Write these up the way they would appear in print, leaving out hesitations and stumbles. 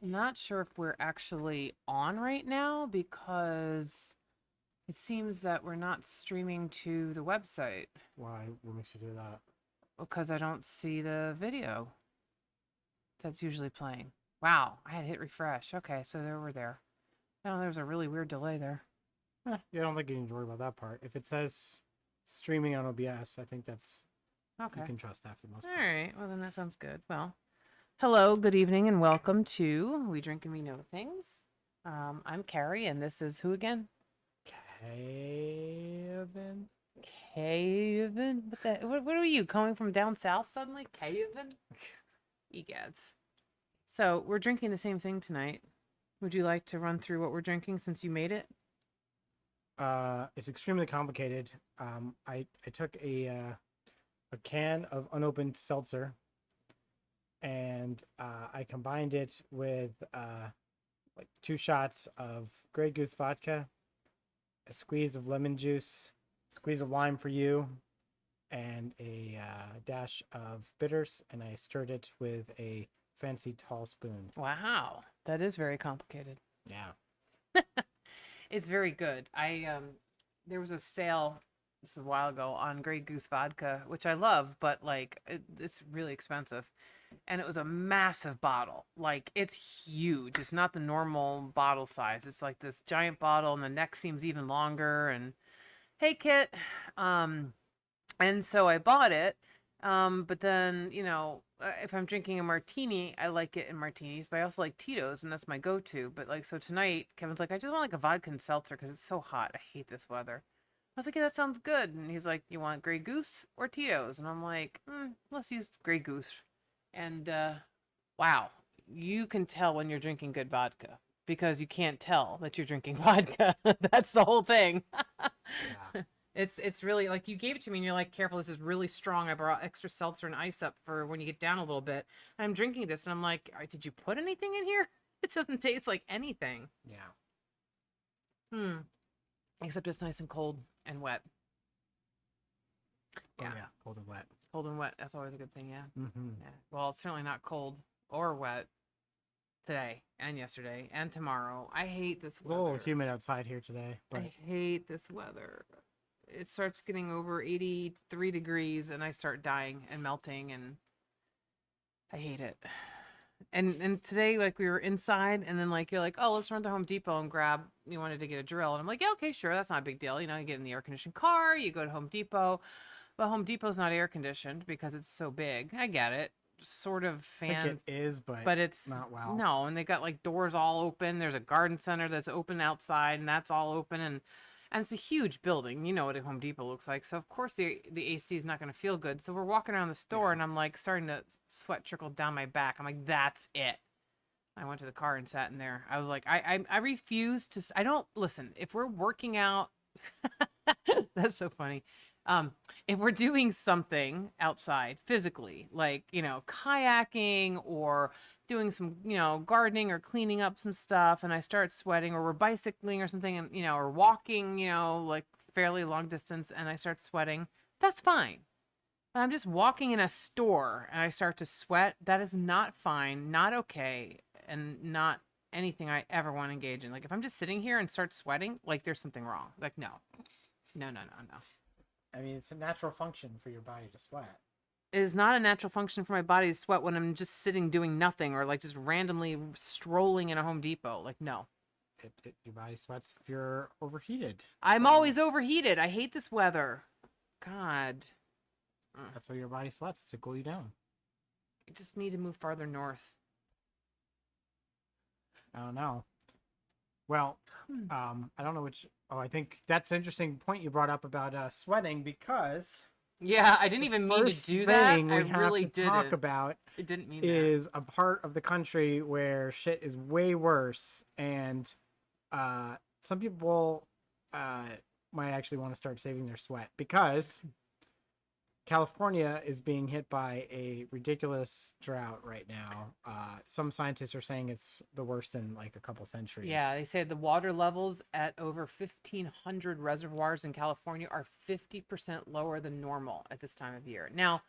Not sure if we're actually on right now because it seems that we're not streaming to the website Why? What makes you do that? because I don't see the video that's usually playing. Wow, I had hit refresh. Okay, so there we're there. Oh, there was a really weird delay there. Yeah, I don't think you need to worry about that part. If it says streaming on OBS, I think that's Okay. you can trust that for the most All part. right. Well, then that sounds good. Well, hello, good evening, and welcome to We Drink and We Know Things. I'm Carrie, and this is who again? Kevin? Caven? What are you, coming from down south suddenly? Caven? Egads. So, we're drinking the same thing tonight. Would you like to run through what we're drinking since you made it? It's extremely complicated. I took a can of unopened seltzer, and I combined it with like 2 shots of Grey Goose vodka, a squeeze of lemon juice, squeeze of lime for you, and a dash of bitters, and I stirred it with a fancy tall spoon. Wow, that is very complicated. Yeah. It's very good. There was a sale just a while ago on Grey Goose vodka, which I love, but like it's really expensive. And it was a massive bottle. Like it's huge. It's not the normal bottle size. It's like this giant bottle, and the neck seems even longer. And hey, Kit. And so I bought it. But then, if I'm drinking a martini, I like it in martinis, but I also like Tito's, and that's my go-to. But like, so tonight, Kevin's like, I just want like a vodka and seltzer because it's so hot. I hate this weather. I was like, yeah, that sounds good. And he's like, you want Grey Goose or Tito's? And I'm like, let's use Grey Goose. And wow, you can tell when you're drinking good vodka because you can't tell that you're drinking vodka. That's the whole thing. Yeah. It's really like you gave it to me and you're like, careful, this is really strong. I brought extra seltzer and ice up for when you get down a little bit. And I'm drinking this and I'm like, all right, did you put anything in here? It doesn't taste like anything. Yeah. Except it's nice and cold and wet. Yeah. Oh, yeah. Cold and wet. Cold and wet. That's always a good thing, yeah. Mm-hmm. Yeah. Well, it's certainly not cold or wet today and yesterday and tomorrow. I hate this weather. It's a little humid outside here today, but I hate this weather. It starts getting over 83 degrees and I start dying and melting, and I hate it. And today, like, we were inside, and then like you're like, oh, let's run to Home Depot and grab, you wanted to get a drill, and I'm like, yeah, okay, sure, that's not a big deal. You get in the air conditioned car, you go to Home Depot, but Home Depot's not air conditioned because it's so big. I get it, sort of I think it is, but it's not well. No, and they got like doors all open. There's a garden center that's open outside, and that's all open, and it's a huge building. You know what a Home Depot looks like. So of course the AC is not going to feel good. So we're walking around the store, and I'm like starting to sweat trickle down my back. I'm like, that's it. I went to the car and sat in there. I was like, I refuse to. I don't listen. If we're working out, that's so funny. If we're doing something outside physically, like, kayaking or doing some, gardening or cleaning up some stuff, and I start sweating, or we're bicycling or something, and, or walking, like fairly long distance, and I start sweating, that's fine. I'm just walking in a store and I start to sweat. That is not fine, not okay, and not anything I ever want to engage in. Like, if I'm just sitting here and start sweating, like, there's something wrong. Like, no. No. I mean, it's a natural function for your body to sweat. It is not a natural function for my body to sweat when I'm just sitting doing nothing, or like just randomly strolling in a Home Depot. Like, no. Your body sweats if you're overheated. I'm always overheated. I hate this weather. God. That's why your body sweats, to cool you down. I just need to move farther north. I don't know. Well, Hmm. I don't know which. Oh, I think that's an interesting point you brought up about sweating, because Yeah, I didn't the even mean to first do that. thing I we have really to talk didn't. about I didn't mean that. is a part of the country where shit is way worse, and some people uh, might actually want to start saving their sweat, because California is being hit by a ridiculous drought right now. Some scientists are saying it's the worst in like a couple Yeah, centuries. they say the water levels at over 1,500 reservoirs in California are 50% lower than normal at this time of year. Now,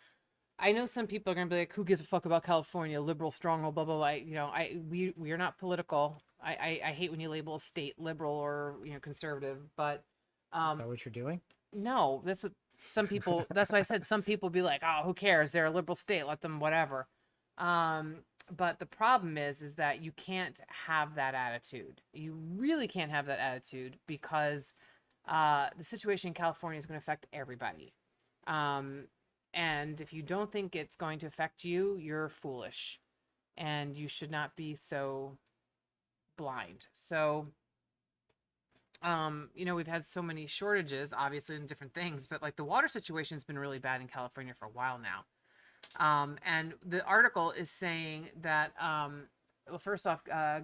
I know some people are gonna be like, "Who gives a fuck about California? Liberal stronghold, blah blah blah." We are not political. I hate when you label a state liberal or conservative, but Is um, that what you're doing? no, that's what some people. That's why I said some people be like, "Oh, who cares? They're a liberal state. Let them whatever." Um, but the problem is that you can't have that attitude. You really can't have that attitude because the situation in California is going to affect everybody. Um, and if you don't think it's going to affect you, you're foolish, and you should not be so blind. So we've had so many shortages, obviously, in different things, but like the water situation's been really bad in California for a while now. And the article is saying that, well, first off,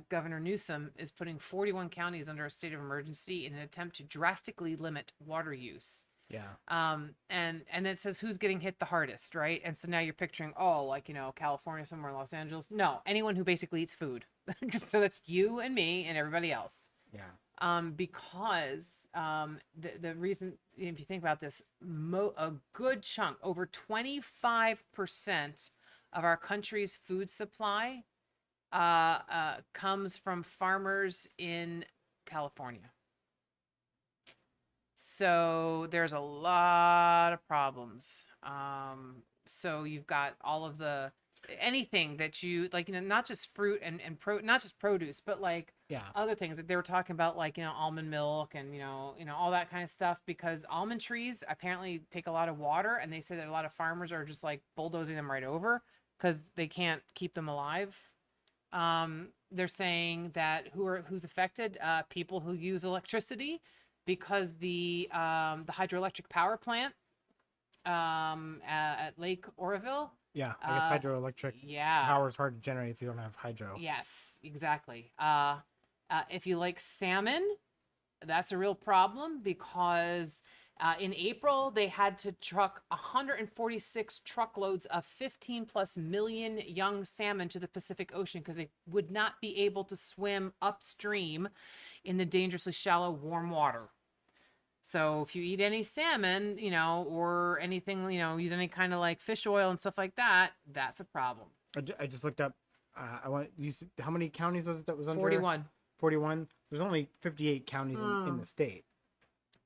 Governor Newsom is putting 41 counties under a state of emergency in an attempt to drastically limit water use. Yeah. And it says who's getting hit the hardest, right? And so now you're picturing, oh, like, California, somewhere in Los Angeles. No, anyone who basically eats food. So that's you and me and everybody else. Yeah. Because the reason, if you think about this, a good chunk, over 25% of our country's food supply comes from farmers in California. So there's a lot of problems. So you've got all of the anything that you like, not just fruit and not just produce, but like Yeah. other things that they were talking about, like almond milk and all that kind of stuff. Because almond trees apparently take a lot of water, and they say that a lot of farmers are just like bulldozing them right over because they can't keep them alive. They're saying that who's affected? People who use electricity, because the hydroelectric power plant at Lake Oroville. Yeah. I guess hydroelectric Yeah. power is hard to generate if you don't have hydro. Yes, exactly. If you like salmon, that's a real problem because in April they had to truck 146 truckloads of 15 plus million young salmon to the Pacific Ocean because they would not be able to swim upstream in the dangerously shallow warm water. So if you eat any salmon, or anything, use any kind of like fish oil and stuff like that, that's a problem. I just looked up. I want you. How many counties was it that was under? 41. 41. There's only 58 counties in the Mm. state.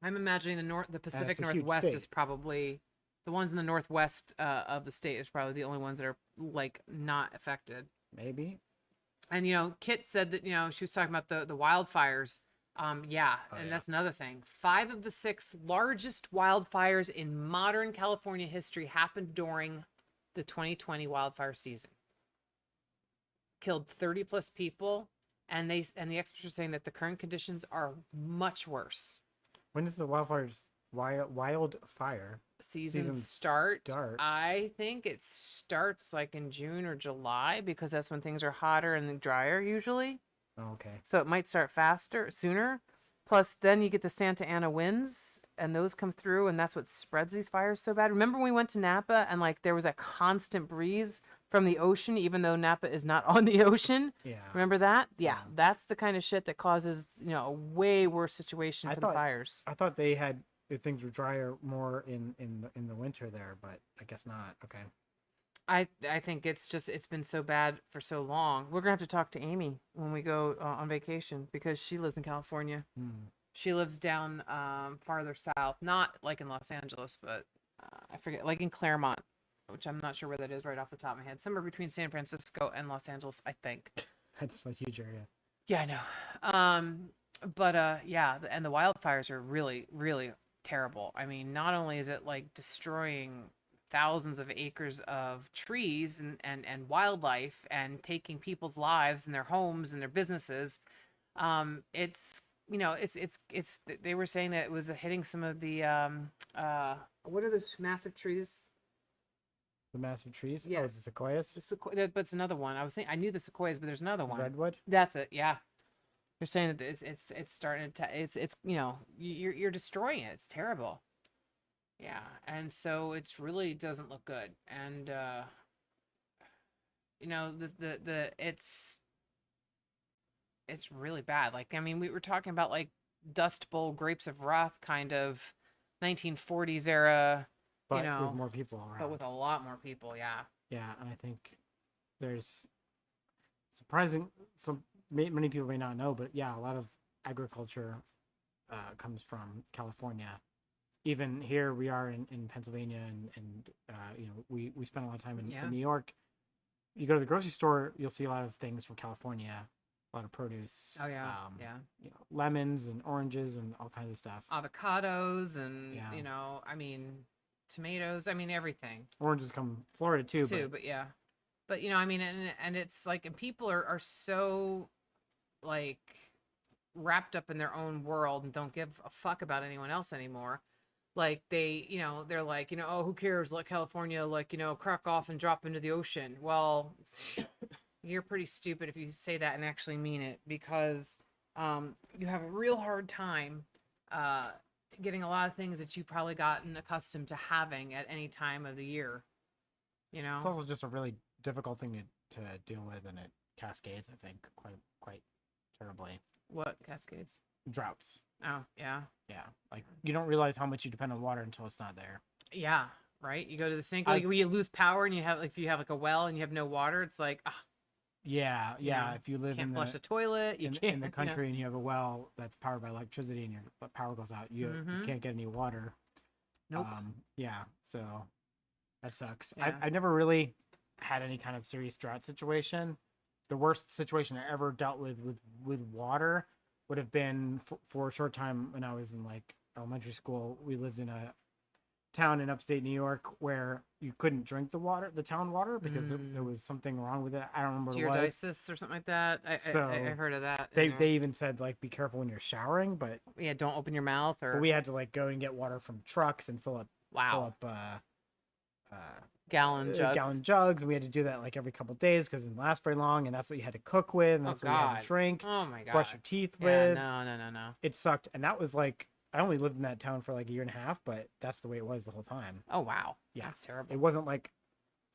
I'm imagining the And Pacific it's a huge Northwest state. is probably the ones in the northwest of the state is probably the only ones that are like not affected. Maybe. And Kit said that she was talking about the wildfires. Yeah, Oh and yeah. that's another thing. 5 of the 6 largest wildfires in modern California history happened during the 2020 wildfire season. Killed 30 plus people, and the experts are saying that the current conditions are much worse. When does the wildfire Seasons seasons start? start? I think it starts like in June or July because that's when things are hotter and drier usually. Oh, okay. So it might start sooner. Plus, then you get the Santa Ana winds, and those come through, and that's what spreads these fires so bad. Remember when we went to Napa and like there was a constant breeze from the ocean, even though Napa is not on the ocean? Yeah. Remember that? Yeah, Yeah. that's the kind of shit that causes a way worse situation I for the thought- fires. I thought they had things were drier more in the winter there, but I guess not. Okay. I think it's been so bad for so long. We're gonna have to talk to Amy when we go on vacation because she lives in California. Hmm. She lives down farther south, not like in Los Angeles, but I forget, like in Claremont, which I'm not sure where that is right off the top of my head. Somewhere between San Francisco and Los Angeles, I think. That's a huge area. Yeah, I know. But yeah, and the wildfires are really, really terrible. I mean, not only is it like destroying thousands of acres of trees and wildlife and taking people's lives and their homes and their businesses, It's they were saying that it was hitting some of the what are those massive trees? The massive trees. Oh, the Yes. sequoias, But it's another one. I was saying I knew the sequoias, but there's another one. redwood. That's it. Yeah. They're saying that it's starting to it's you're destroying it. It's terrible. Yeah. And so it's really doesn't look good. And this the it's really bad. Like, I mean, we were talking about like Dust Bowl, Grapes of Wrath kind of 1940s era, But with more people around. but with a lot more people. Yeah. Yeah, and I think there's surprising. Many people may not know, but yeah, a lot of agriculture comes from California. Even here, we are in Pennsylvania, and we spend a lot of time in New York. You go to the grocery store, you'll see a lot of things from California, a lot of produce. Oh yeah. Yeah. Lemons and oranges and all kinds of stuff. Avocados and Yeah. I mean, tomatoes. I mean, everything. Oranges come from Florida too. But yeah. But I mean, and it's like, and people are so like wrapped up in their own world and don't give a fuck about anyone else anymore. Like they're like, oh, who cares? Let California crack off and drop into the ocean. Well, you're pretty stupid if you say that and actually mean it, because you have a real hard time getting a lot of things that you've probably gotten accustomed to having at any time of the year. It's also just a really difficult thing to deal with, and it cascades, I think, quite terribly. What cascades? Droughts. Oh, yeah. Yeah, like you don't realize how much you depend on water until it's not there. Yeah, right. You go to the sink, like, you lose power, and if you have like a well and you have no water, it's like, yeah. If you live can't in flush the toilet, you can't in the country and you have a well that's powered by electricity, and your power goes out, you can't get any water. Nope. Yeah, so that sucks. Yeah. I never really had any kind of serious drought situation. The worst situation I ever dealt with water would have been for a short time when I was in like elementary school. We lived in a town in upstate New York where you couldn't drink the town water because there was something wrong with it. I don't remember what it was. Geodisis or something like that. I heard of that. They even said like be careful when you're showering, but yeah, don't open your mouth. Or but we had to like go and get water from trucks and fill up gallon jugs, and we had to do that like every couple days because it didn't last very long, and that's what you had to cook with, and that's what you had to drink. Oh my god! Brush your teeth with. No. It sucked, and that was like I only lived in that town for like a year and a half, but that's the way it was the whole time. Oh wow! Yeah, that's terrible. It wasn't like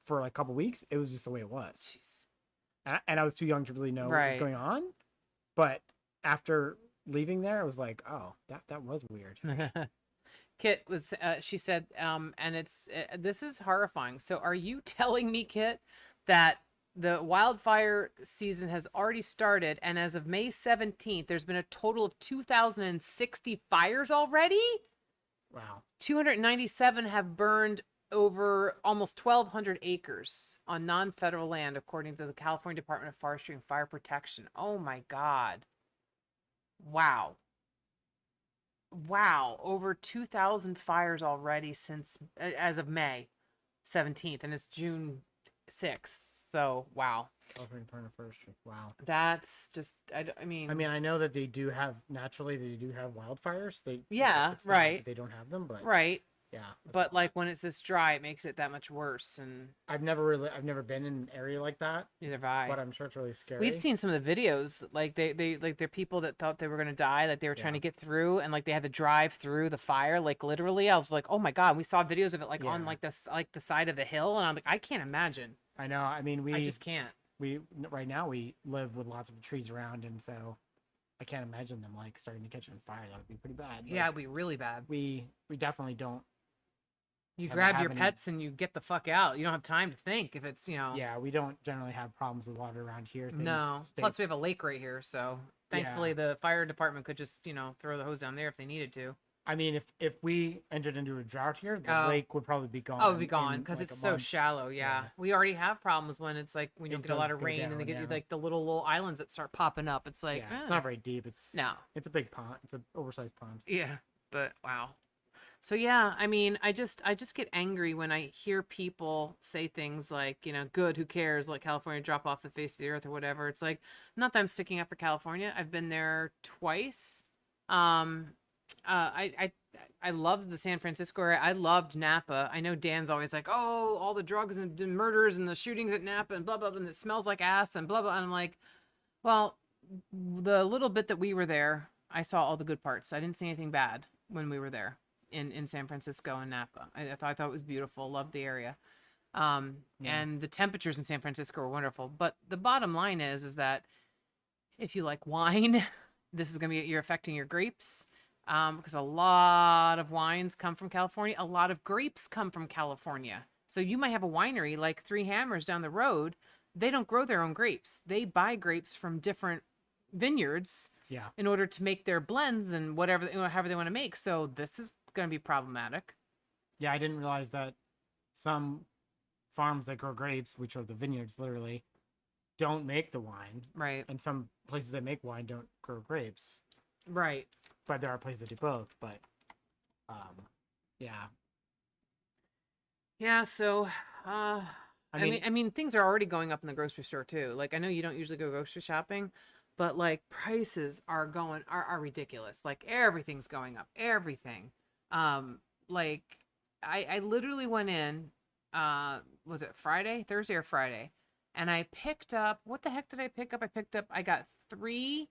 for like a couple weeks; it was just the way it was. Jeez. And I was too young to really know what was going on, but after leaving there, I was like, oh, that was weird. Kit was, she said, and this is horrifying. So are you telling me, Kit, that the wildfire season has already started, and as of May 17th, there's been a total of 2,060 fires already? Wow. 297 have burned over almost 1,200 acres on non-federal land, according to the California Department of Forestry and Fire Protection. Oh my God. Wow. Wow, over 2,000 fires already since as of May 17th, and it's June 6th. So, wow. California Department of Forestry. Wow. That's just, I mean, I know that they do have wildfires. Right. They don't have them, but right. Yeah. But like when it's this dry, it makes it that much worse. And I've never been in an area like that. Neither have I. But I'm sure it's really scary. We've seen some of the videos, like they're people that thought they were gonna die, like they were trying to get through, and like they had to drive through the fire, like literally. I was like, oh my God. We saw videos of it like on like this, like the side of the hill, and I'm like, I can't imagine. I know. I mean, I just can't. Right now we live with lots of trees around, and so I can't imagine them like starting to catch on fire. That would be pretty bad. Yeah, it'd be really bad. We definitely don't. You grab your pets and you get the fuck out. You don't have time to think if it's, Yeah, we don't generally have problems with water around here. No. Plus, we have a lake right here, so thankfully the fire department could just, throw the hose down there if they needed to. I mean, if we entered into a drought here, the lake would probably be gone. Oh, it'd be gone because it's so shallow. Yeah. We already have problems when it's like when you get a lot of rain and they get like the little islands that start popping up. It's like it's not very deep. It's a big pond. It's an oversized pond. Yeah, but wow. So yeah, I mean, I just get angry when I hear people say things like, good, who cares? Let California drop off the face of the earth or whatever. It's like, not that I'm sticking up for California. I've been there twice. Um, I loved the San Francisco area. I loved Napa. I know Dan's always like, oh, all the drugs and the murders and the shootings at Napa and blah blah, and it smells like ass and blah blah. And I'm like, well, the little bit that we were there, I saw all the good parts. I didn't see anything bad when we were there in San Francisco and Napa. I thought it was beautiful. Loved the area. Yeah. And the temperatures in San Francisco were wonderful. But the bottom line is that if you like wine, this is gonna be you're affecting your grapes. Because a lot of wines come from California. A lot of grapes come from California. So you might have a winery like Three Hammers down the road. They don't grow their own grapes. They buy grapes from different vineyards Yeah. in order to make their blends and whatever, however they want to make. So this is going to be problematic. Yeah, I didn't realize that some farms that grow grapes, which are the vineyards literally, don't make the wine. Right. And some places that make wine don't grow grapes. Right. But there are places that do both. But yeah. Yeah. So, I mean, mean, things are already going up in the grocery store too. Like, I know you don't usually go grocery shopping, but like prices are ridiculous. Like everything's going up. Everything. Like I literally went in, was it Thursday or Friday? And I picked up, what the heck did I pick up? I got three.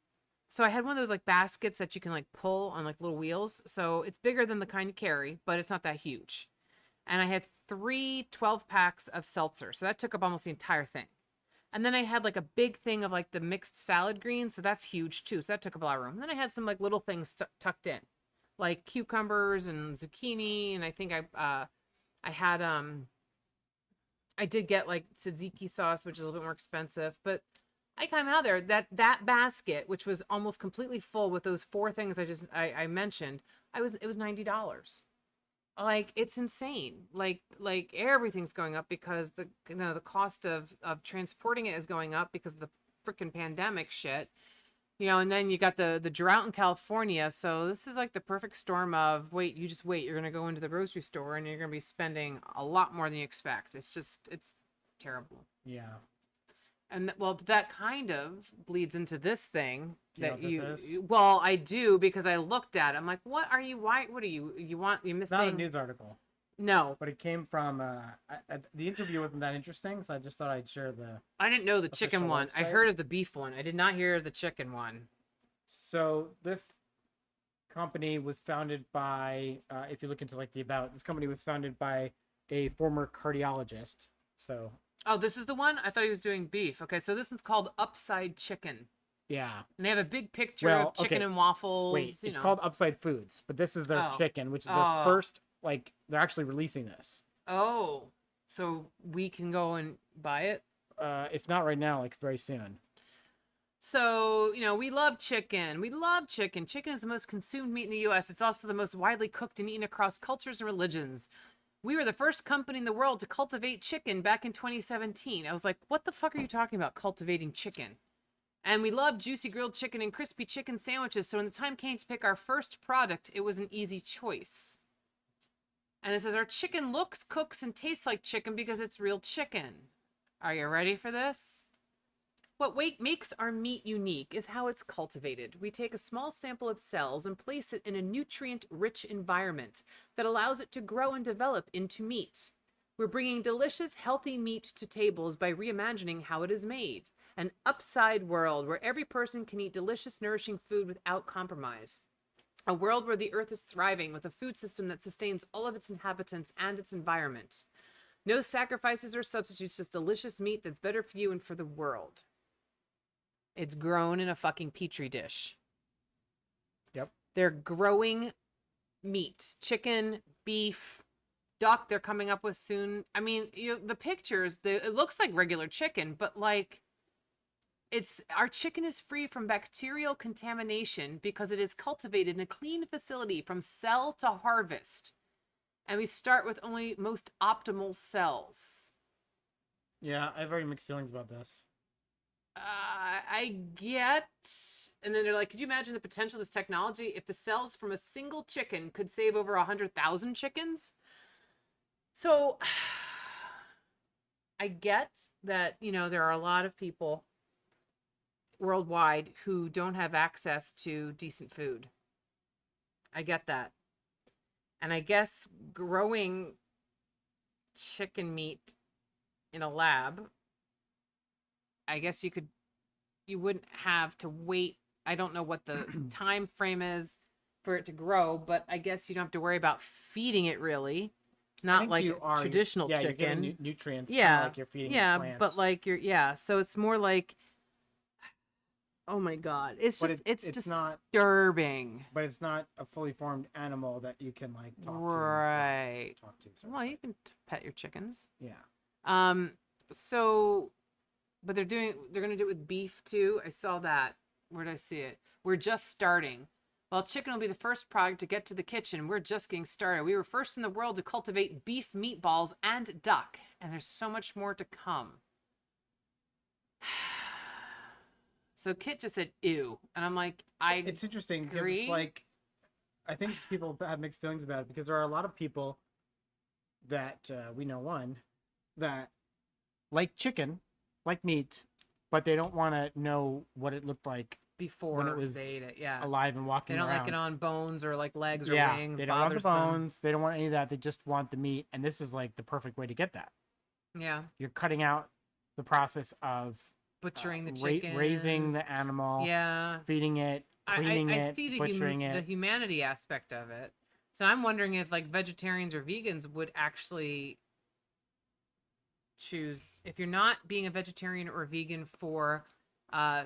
So I had one of those like baskets that you can like pull on like little wheels. So it's bigger than the kind you carry, but it's not that huge. And I had 3 12 packs of seltzer. So that took up almost the entire thing. And then I had like a big thing of like the mixed salad greens. So that's huge too. So that took up a lot of room. And then I had some like little things tucked in, like cucumbers and zucchini. And I think I had, I did get like tzatziki sauce, which is a little bit more expensive, but I came out there that basket, which was almost completely full with those four things I mentioned, it was $90. Like it's insane. Like everything's going up because the cost of transporting it is going up because of the freaking pandemic shit. And then you got the drought in California. So this is like the perfect storm of you just wait. You're gonna go into the grocery store and you're gonna be spending a lot more than you expect. It's terrible. yeah. And well, that kind of bleeds into this thing Do you know that what this is? well, I do because I looked at it. I'm like, what are you? Why? What are you? You It's not a missing? news article, No, but it came from. The interview wasn't that interesting, so I just thought I'd share the. I didn't know the chicken Official one. I website? heard of the beef one. I did not hear the chicken one. So this company was founded by, if you look into like the about, this company was founded by a former cardiologist. So Oh, this is the one? I thought he was doing beef. Okay, so this one's called Upside Chicken. yeah, And they have a big picture Well, of chicken okay. and waffles. wait, it's called Upside Foods, but this is their Oh. chicken, which is their Oh. first. Like they're actually releasing this. Oh, so we can go and buy it? If not right now, like very soon. So, we love chicken. We love chicken. Chicken is the most consumed meat in the US. It's also the most widely cooked and eaten across cultures and religions. We were the first company in the world to cultivate chicken back in 2017. I was like, what the fuck are you talking about, cultivating chicken? And we love juicy grilled chicken and crispy chicken sandwiches. So when the time came to pick our first product, it was an easy choice. And it says our chicken looks, cooks, and tastes like chicken because it's real chicken. Are you ready for this? What makes our meat unique is how it's cultivated. We take a small sample of cells and place it in a nutrient-rich environment that allows it to grow and develop into meat. We're bringing delicious, healthy meat to tables by reimagining how it is made. An upside world where every person can eat delicious, nourishing food without compromise. A world where the earth is thriving with a food system that sustains all of its inhabitants and its environment. No sacrifices or substitutes, just delicious meat that's better for you and for the world. It's grown in a fucking petri dish. Yep. They're growing meat, chicken, beef, duck. They're coming up with soon. I mean, the pictures. It looks like regular chicken, but like, our chicken is free from bacterial contamination because it is cultivated in a clean facility from cell to harvest, and we start with only most optimal cells. Yeah, I have very mixed feelings about this. I get. And then they're like, could you imagine the potential of this technology if the cells from a single chicken could save over 100,000 chickens? So I get that, there are a lot of people worldwide who don't have access to decent food. I get that. And I guess growing chicken meat in a lab, I guess you wouldn't have to wait. I don't know what the time frame is for it to grow, but I guess you don't have to worry about feeding it really. Not like traditional yeah, chicken. You're giving nutrients, Yeah. like you're feeding plants. But like so it's more like, oh my God. It's but just, it's not disturbing. But it's not a fully formed animal that you can like talk right. to. Well, you can pet your chickens. Yeah. So, but they're going to do it with beef too. I saw that. Where did I see it? We're just starting. Well, chicken will be the first product to get to the kitchen. We're just getting started. We were first in the world to cultivate beef meatballs and duck, and there's so much more to come. So Kit just said, ew. And I'm like, It's interesting because it's like, I think people have mixed feelings about it because there are a lot of people that we know that like chicken, like meat, but they don't want to know what it looked like before when it was they ate it. Yeah. alive and walking around. They don't like it on bones or like legs or yeah, wings. They don't want the bones. They don't want any of that. They just want the meat. And this is like the perfect way to get that. Yeah. You're cutting out the process of butchering the chicken, raising the animal, feeding it, cleaning it, I see butchering it. The humanity aspect of it. So I'm wondering if like vegetarians or vegans would actually choose, if you're not being a vegetarian or vegan for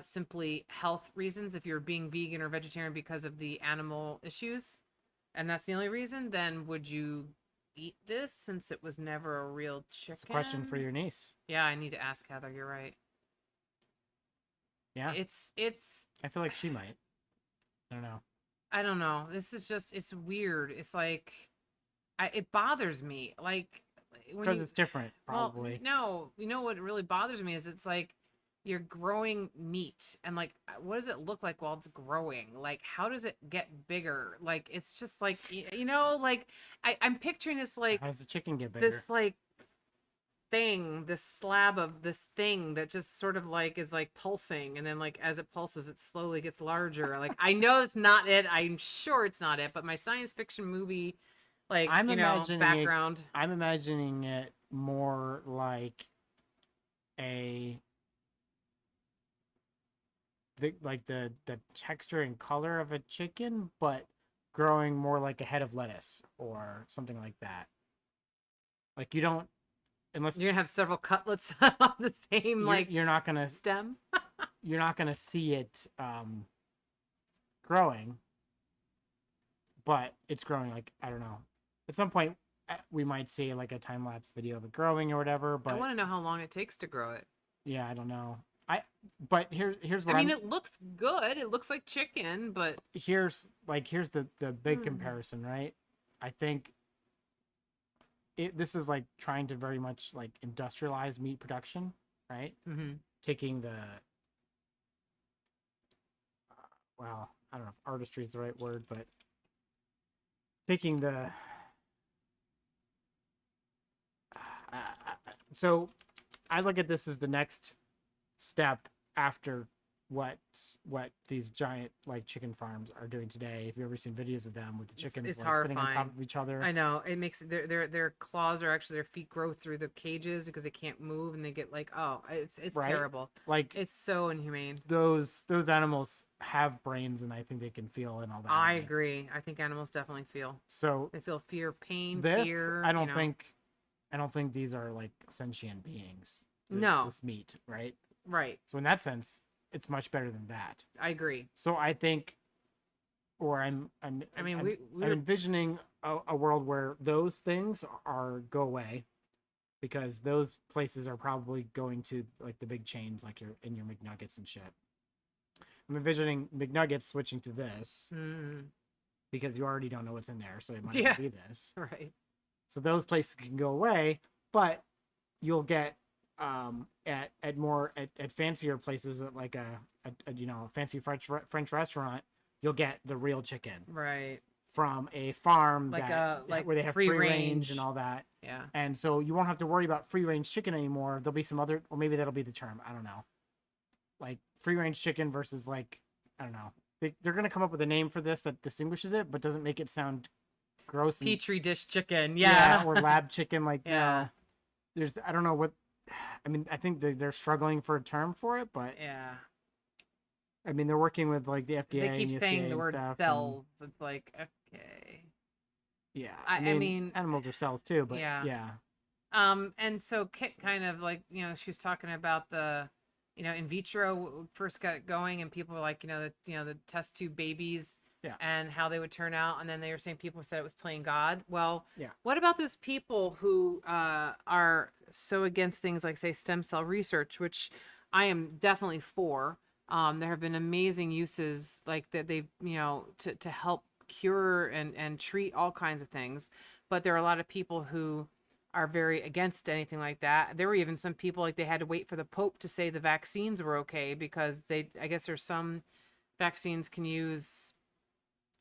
simply health reasons, if you're being vegan or vegetarian because of the animal issues, and that's the only reason, then would you eat this since it was never a real chicken? It's a question for your niece. Yeah, I need to ask Heather. You're right. Yeah. It's I feel like she might. I don't know. I don't know. This is just, it's weird. It's like, it bothers me. Like, because it's different, probably. Well, no, you know what really bothers me is it's like you're growing meat and like, what does it look like while it's growing? Like, how does it get bigger? Like, it's just like, like I'm picturing this like, how does the chicken get bigger? This like this slab of this thing that just sort of like is like pulsing, and then like as it pulses it slowly gets larger. Like, I know it's not it, I'm sure it's not it, but my science fiction movie like background, I'm imagining it more like the texture and color of a chicken, but growing more like a head of lettuce or something like that. Like, you don't, unless you're gonna have several cutlets of the same you're not gonna stem. You're not gonna see it growing, but it's growing. Like, I don't know, at some point we might see like a time-lapse video of it growing or whatever, but I want to know how long it takes to grow it. Yeah, I don't know. But here's what it looks good. It looks like chicken, but here's the big comparison, right? I think this is like trying to very much like industrialize meat production, right? Mm-hmm. Taking the well, I don't know if artistry is the right word, but taking the so I look at this as the next step after what these giant like chicken farms are doing today. If you've ever seen videos of them with the chickens it's like sitting on top of each other. I know, it makes their claws are actually, their feet grow through the cages because they can't move, and they get like, it's right? Terrible. Like, it's so inhumane. Those animals have brains, and I think they can feel and all that. I agree. I think animals definitely feel. So they feel fear, pain, fear. I don't think these are like sentient beings. This meat, right? Right. So in that sense, it's much better than that. I agree. So I think, or I'm envisioning a world where those things go away, because those places are probably going to like the big chains, like in your McNuggets and shit. I'm envisioning McNuggets switching to this because you already don't know what's in there, so it might be this. Right. So those places can go away, but you'll get at fancier places, like a fancy French restaurant, you'll get the real chicken Right. from a farm Like where they have free free range and range. all that. Yeah. And so you won't have to worry about free range chicken anymore. There'll be some other, or maybe that'll be the term. I don't know. Like free range chicken versus like, I don't know. They're going to come up with a name for this that distinguishes it, but doesn't make it sound gross. And, Petri dish chicken. Yeah. or lab chicken. Like, Yeah. no, I don't know what, I mean, I think they're struggling for a term for it, but Yeah. I mean, they're working with like the FDA. They keep and saying USDA the and word stuff, cells. It's like, okay. Yeah. I mean, animals are cells too, but yeah. yeah. And so Kit kind of like, she was talking about the, in vitro first got going, and people were like, the test tube babies, Yeah. and how they would turn out, and then they were saying people said it was playing God. Well, Yeah. what about those people who are so against things like, say, stem cell research, which I am definitely for. There have been amazing uses like that they've, to help cure and treat all kinds of things, but there are a lot of people who are very against anything like that. There were even some people like they had to wait for the Pope to say the vaccines were okay because I guess there's some vaccines can use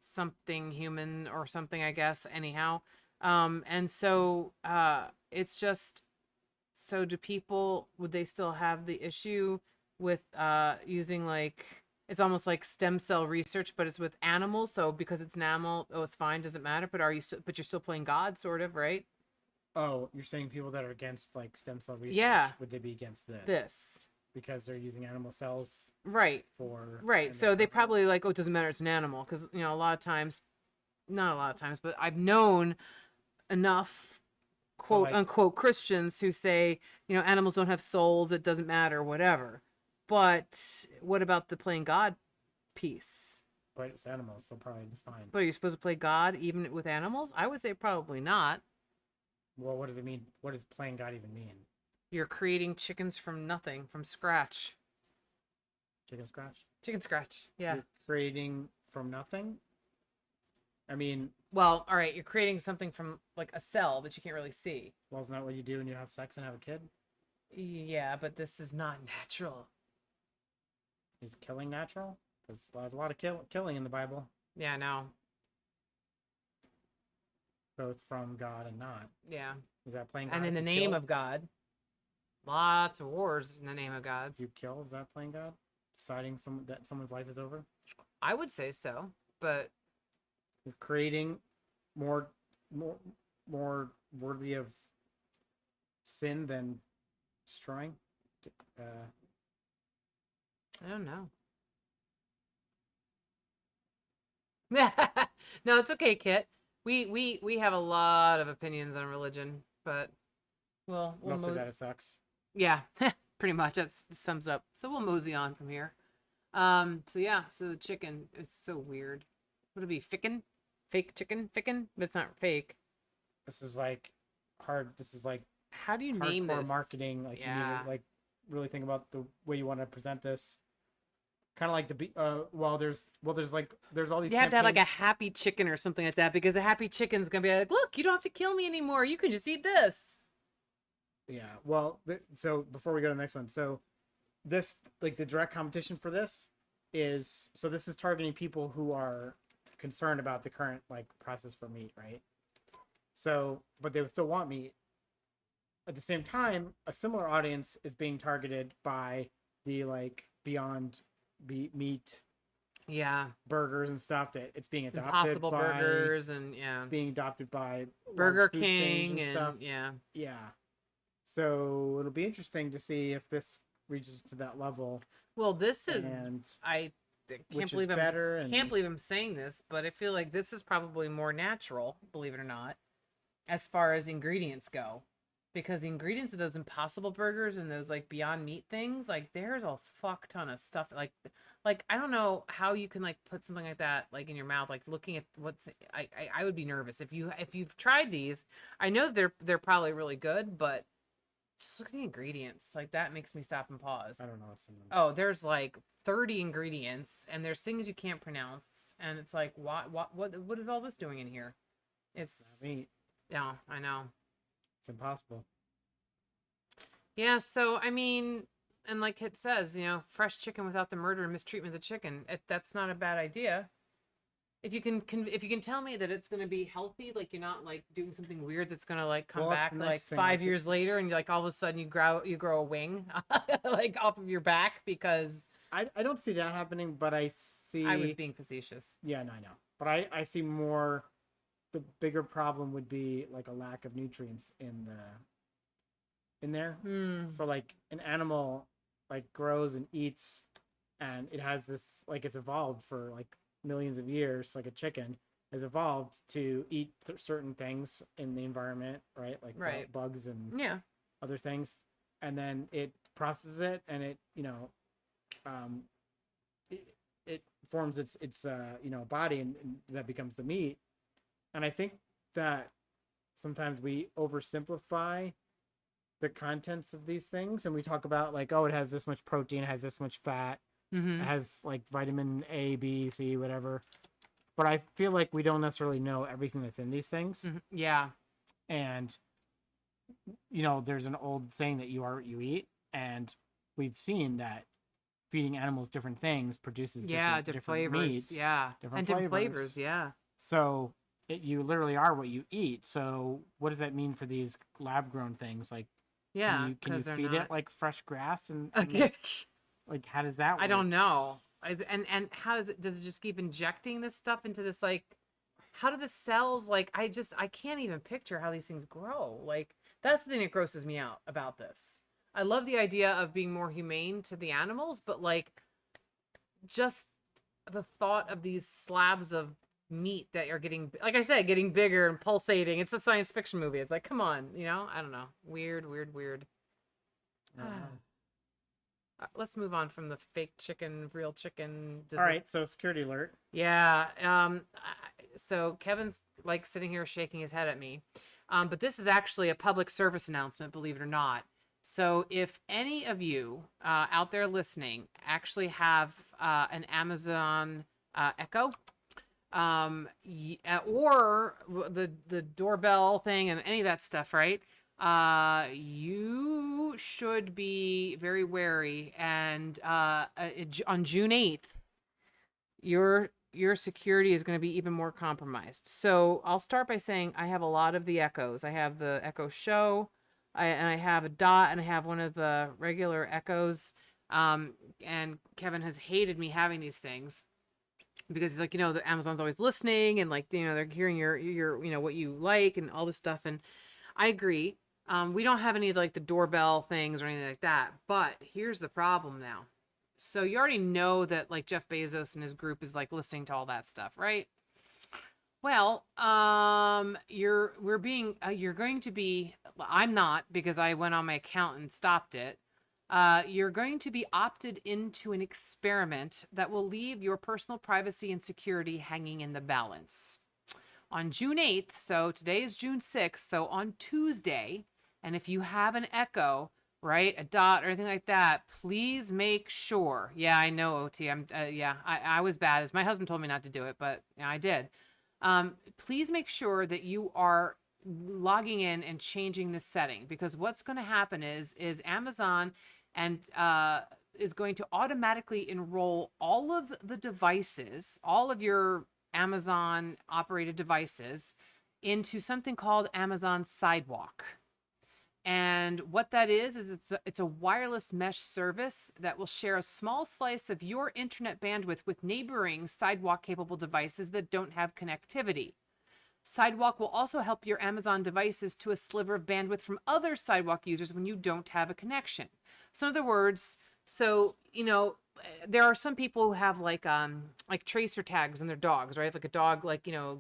something human or something, I guess, anyhow. And so it's just, so do people, would they still have the issue with using like, it's almost like stem cell research, but it's with animals. So because it's an animal, oh, it's fine, doesn't matter. But but you're still playing God, sort of, right? Oh, you're saying people that are against like stem cell research? Yeah. Would they be against this? This. Because they're using animal cells. Right. For. Right. So they probably like, oh, it doesn't matter, it's an animal, because a lot of times, not a lot of times, but I've known enough quote unquote Christians who say, animals don't have souls, it doesn't matter, whatever. But what about the playing God piece? But it's animals, so probably it's fine. But are you supposed to play God even with animals? I would say probably not. Well, what does it mean? What does playing God even mean? You're creating chickens from nothing, from scratch. Chicken scratch? Chicken scratch, yeah. You're creating from nothing? I mean... Well, all right, you're creating something from like a cell that you can't really see. Well, isn't that what you do when you have sex and have a kid? Yeah, but this is not natural. Is killing natural? There's a lot of killing in the Bible. Yeah, no. Both from God and not. Yeah. Is that playing God? And in the name of God. Lots of wars in the name of God. If you kill, is that playing God? Deciding that someone's life is over? I would say so, but... Is creating more worthy of sin than destroying? I don't know. No, it's okay, Kit. We have a lot of opinions on religion, but we'll mostly that it sucks. Yeah, pretty much. That sums up. So we'll mosey on from here. So yeah, so the chicken is so weird. Would it be ficken? Fake chicken? Ficken? But it's not fake. This is like hard. This is like how do you name this? Marketing. Like yeah. You need to like really think about the way you want to present this. Kind of like there's all these. You have to have like a happy chicken or something like that, because the happy chicken's gonna be like, look, you don't have to kill me anymore. You can just eat this. Yeah. Well, so before we go to the next one, so this like the direct competition for this is, so this is targeting people who are concerned about the current like process for meat, right? So, but they would still want meat. At the same time, a similar audience is being targeted by the like Beyond Meat, yeah, burgers and stuff, that it's being adopted Impossible by burgers, and yeah, being adopted by Burger King and stuff. yeah. So it'll be interesting to see if this reaches to that level. Well, this is, I can't believe I'm saying this, but I feel like this is probably more natural, believe it or not, as far as ingredients go. Because the ingredients of those Impossible burgers and those like Beyond Meat things, like there's a fuck ton of stuff. Like I don't know how you can like put something like that like in your mouth. Like looking at I would be nervous if you've tried these. I know they're probably really good, but just look at the ingredients. Like that makes me stop and pause. I don't know what's in them. Oh, there's like 30 ingredients, and there's things you can't pronounce, and it's like what is all this doing in here? It's meat. Yeah, I know. It's impossible. Yeah, so I mean, and like it says, fresh chicken without the murder and mistreatment of the chicken. That's not a bad idea. If you can tell me that it's going to be healthy, like you're not like doing something weird that's going to like come Well, that's back the like next thing. five years later, and you're like all of a sudden you grow a wing like off of your back because I don't see that happening, but I see. I was being facetious. Yeah, no, I know, but I see more. The bigger problem would be like a lack of nutrients in there. Hmm. So like an animal like grows and eats, and it has this like it's evolved for like millions of years. Like a chicken has evolved to eat certain things in the environment, right? Like Right. bugs and Yeah. other things, and then it processes it, and it um, it forms its body, and that becomes the meat. And I think that sometimes we oversimplify the contents of these things, and we talk about like, oh, it has this much protein, it has this much fat, it Mm-hmm. has like vitamin A, B, C, whatever. But I feel like we don't necessarily know everything that's in these things. Hmm. Yeah. And there's an old saying that you are what you eat, and we've seen that feeding animals different things produces Yeah. different Flavors. meats, Yeah. different And different flavors. flavors. Yeah. So you literally are what you eat. So what does that mean for these lab grown things? Like, Yeah. can you Because they're feed not. it like fresh grass and Okay. like how does that I work? don't know. And how does it just keep injecting this stuff into this like how do the cells like I can't even picture how these things grow. Like that's the thing that grosses me out about this. I love the idea of being more humane to the animals, but like just the thought of these slabs of meat that are getting like I said, getting bigger and pulsating. It's a science fiction movie. It's like, come on, I don't know. Weird, weird, weird. I don't know. Let's move on from the fake chicken, real chicken. All right, so security alert. Yeah. So Kevin's like sitting here shaking his head at me. But this is actually a public service announcement, believe it or not. So if any of you out there listening actually have an Amazon Echo, or the doorbell thing and any of that stuff, right? You should be very wary. And on June 8th, your security is going to be even more compromised. So I'll start by saying I have a lot of the Echoes. I have the Echo Show, and I have a Dot, and I have one of the regular Echoes. And Kevin has hated me having these things because he's like, the Amazon's always listening, and like, they're hearing your what you like and all this stuff. And I agree. We don't have any of like the doorbell things or anything like that. But here's the problem now. So you already know that like Jeff Bezos and his group is like listening to all that stuff, right? Well, you're going to be, I'm not because I went on my account and stopped it. You're going to be opted into an experiment that will leave your personal privacy and security hanging in the balance. On June 8th, so today is June 6th, so on Tuesday, and if you have an Echo, right, a Dot or anything like that, please make sure. Yeah, I know, OT. I was bad. My husband told me not to do it, but yeah, I did. Please make sure that you are logging in and changing this setting, because what's going to happen is Amazon and is going to automatically enroll all of the devices, all of your Amazon operated devices, into something called Amazon Sidewalk. And what that is it's a wireless mesh service that will share a small slice of your internet bandwidth with neighboring Sidewalk capable devices that don't have connectivity. Sidewalk will also help your Amazon devices to a sliver of bandwidth from other Sidewalk users when you don't have a connection. So in other words, there are some people who have like tracer tags on their dogs, right? If like a dog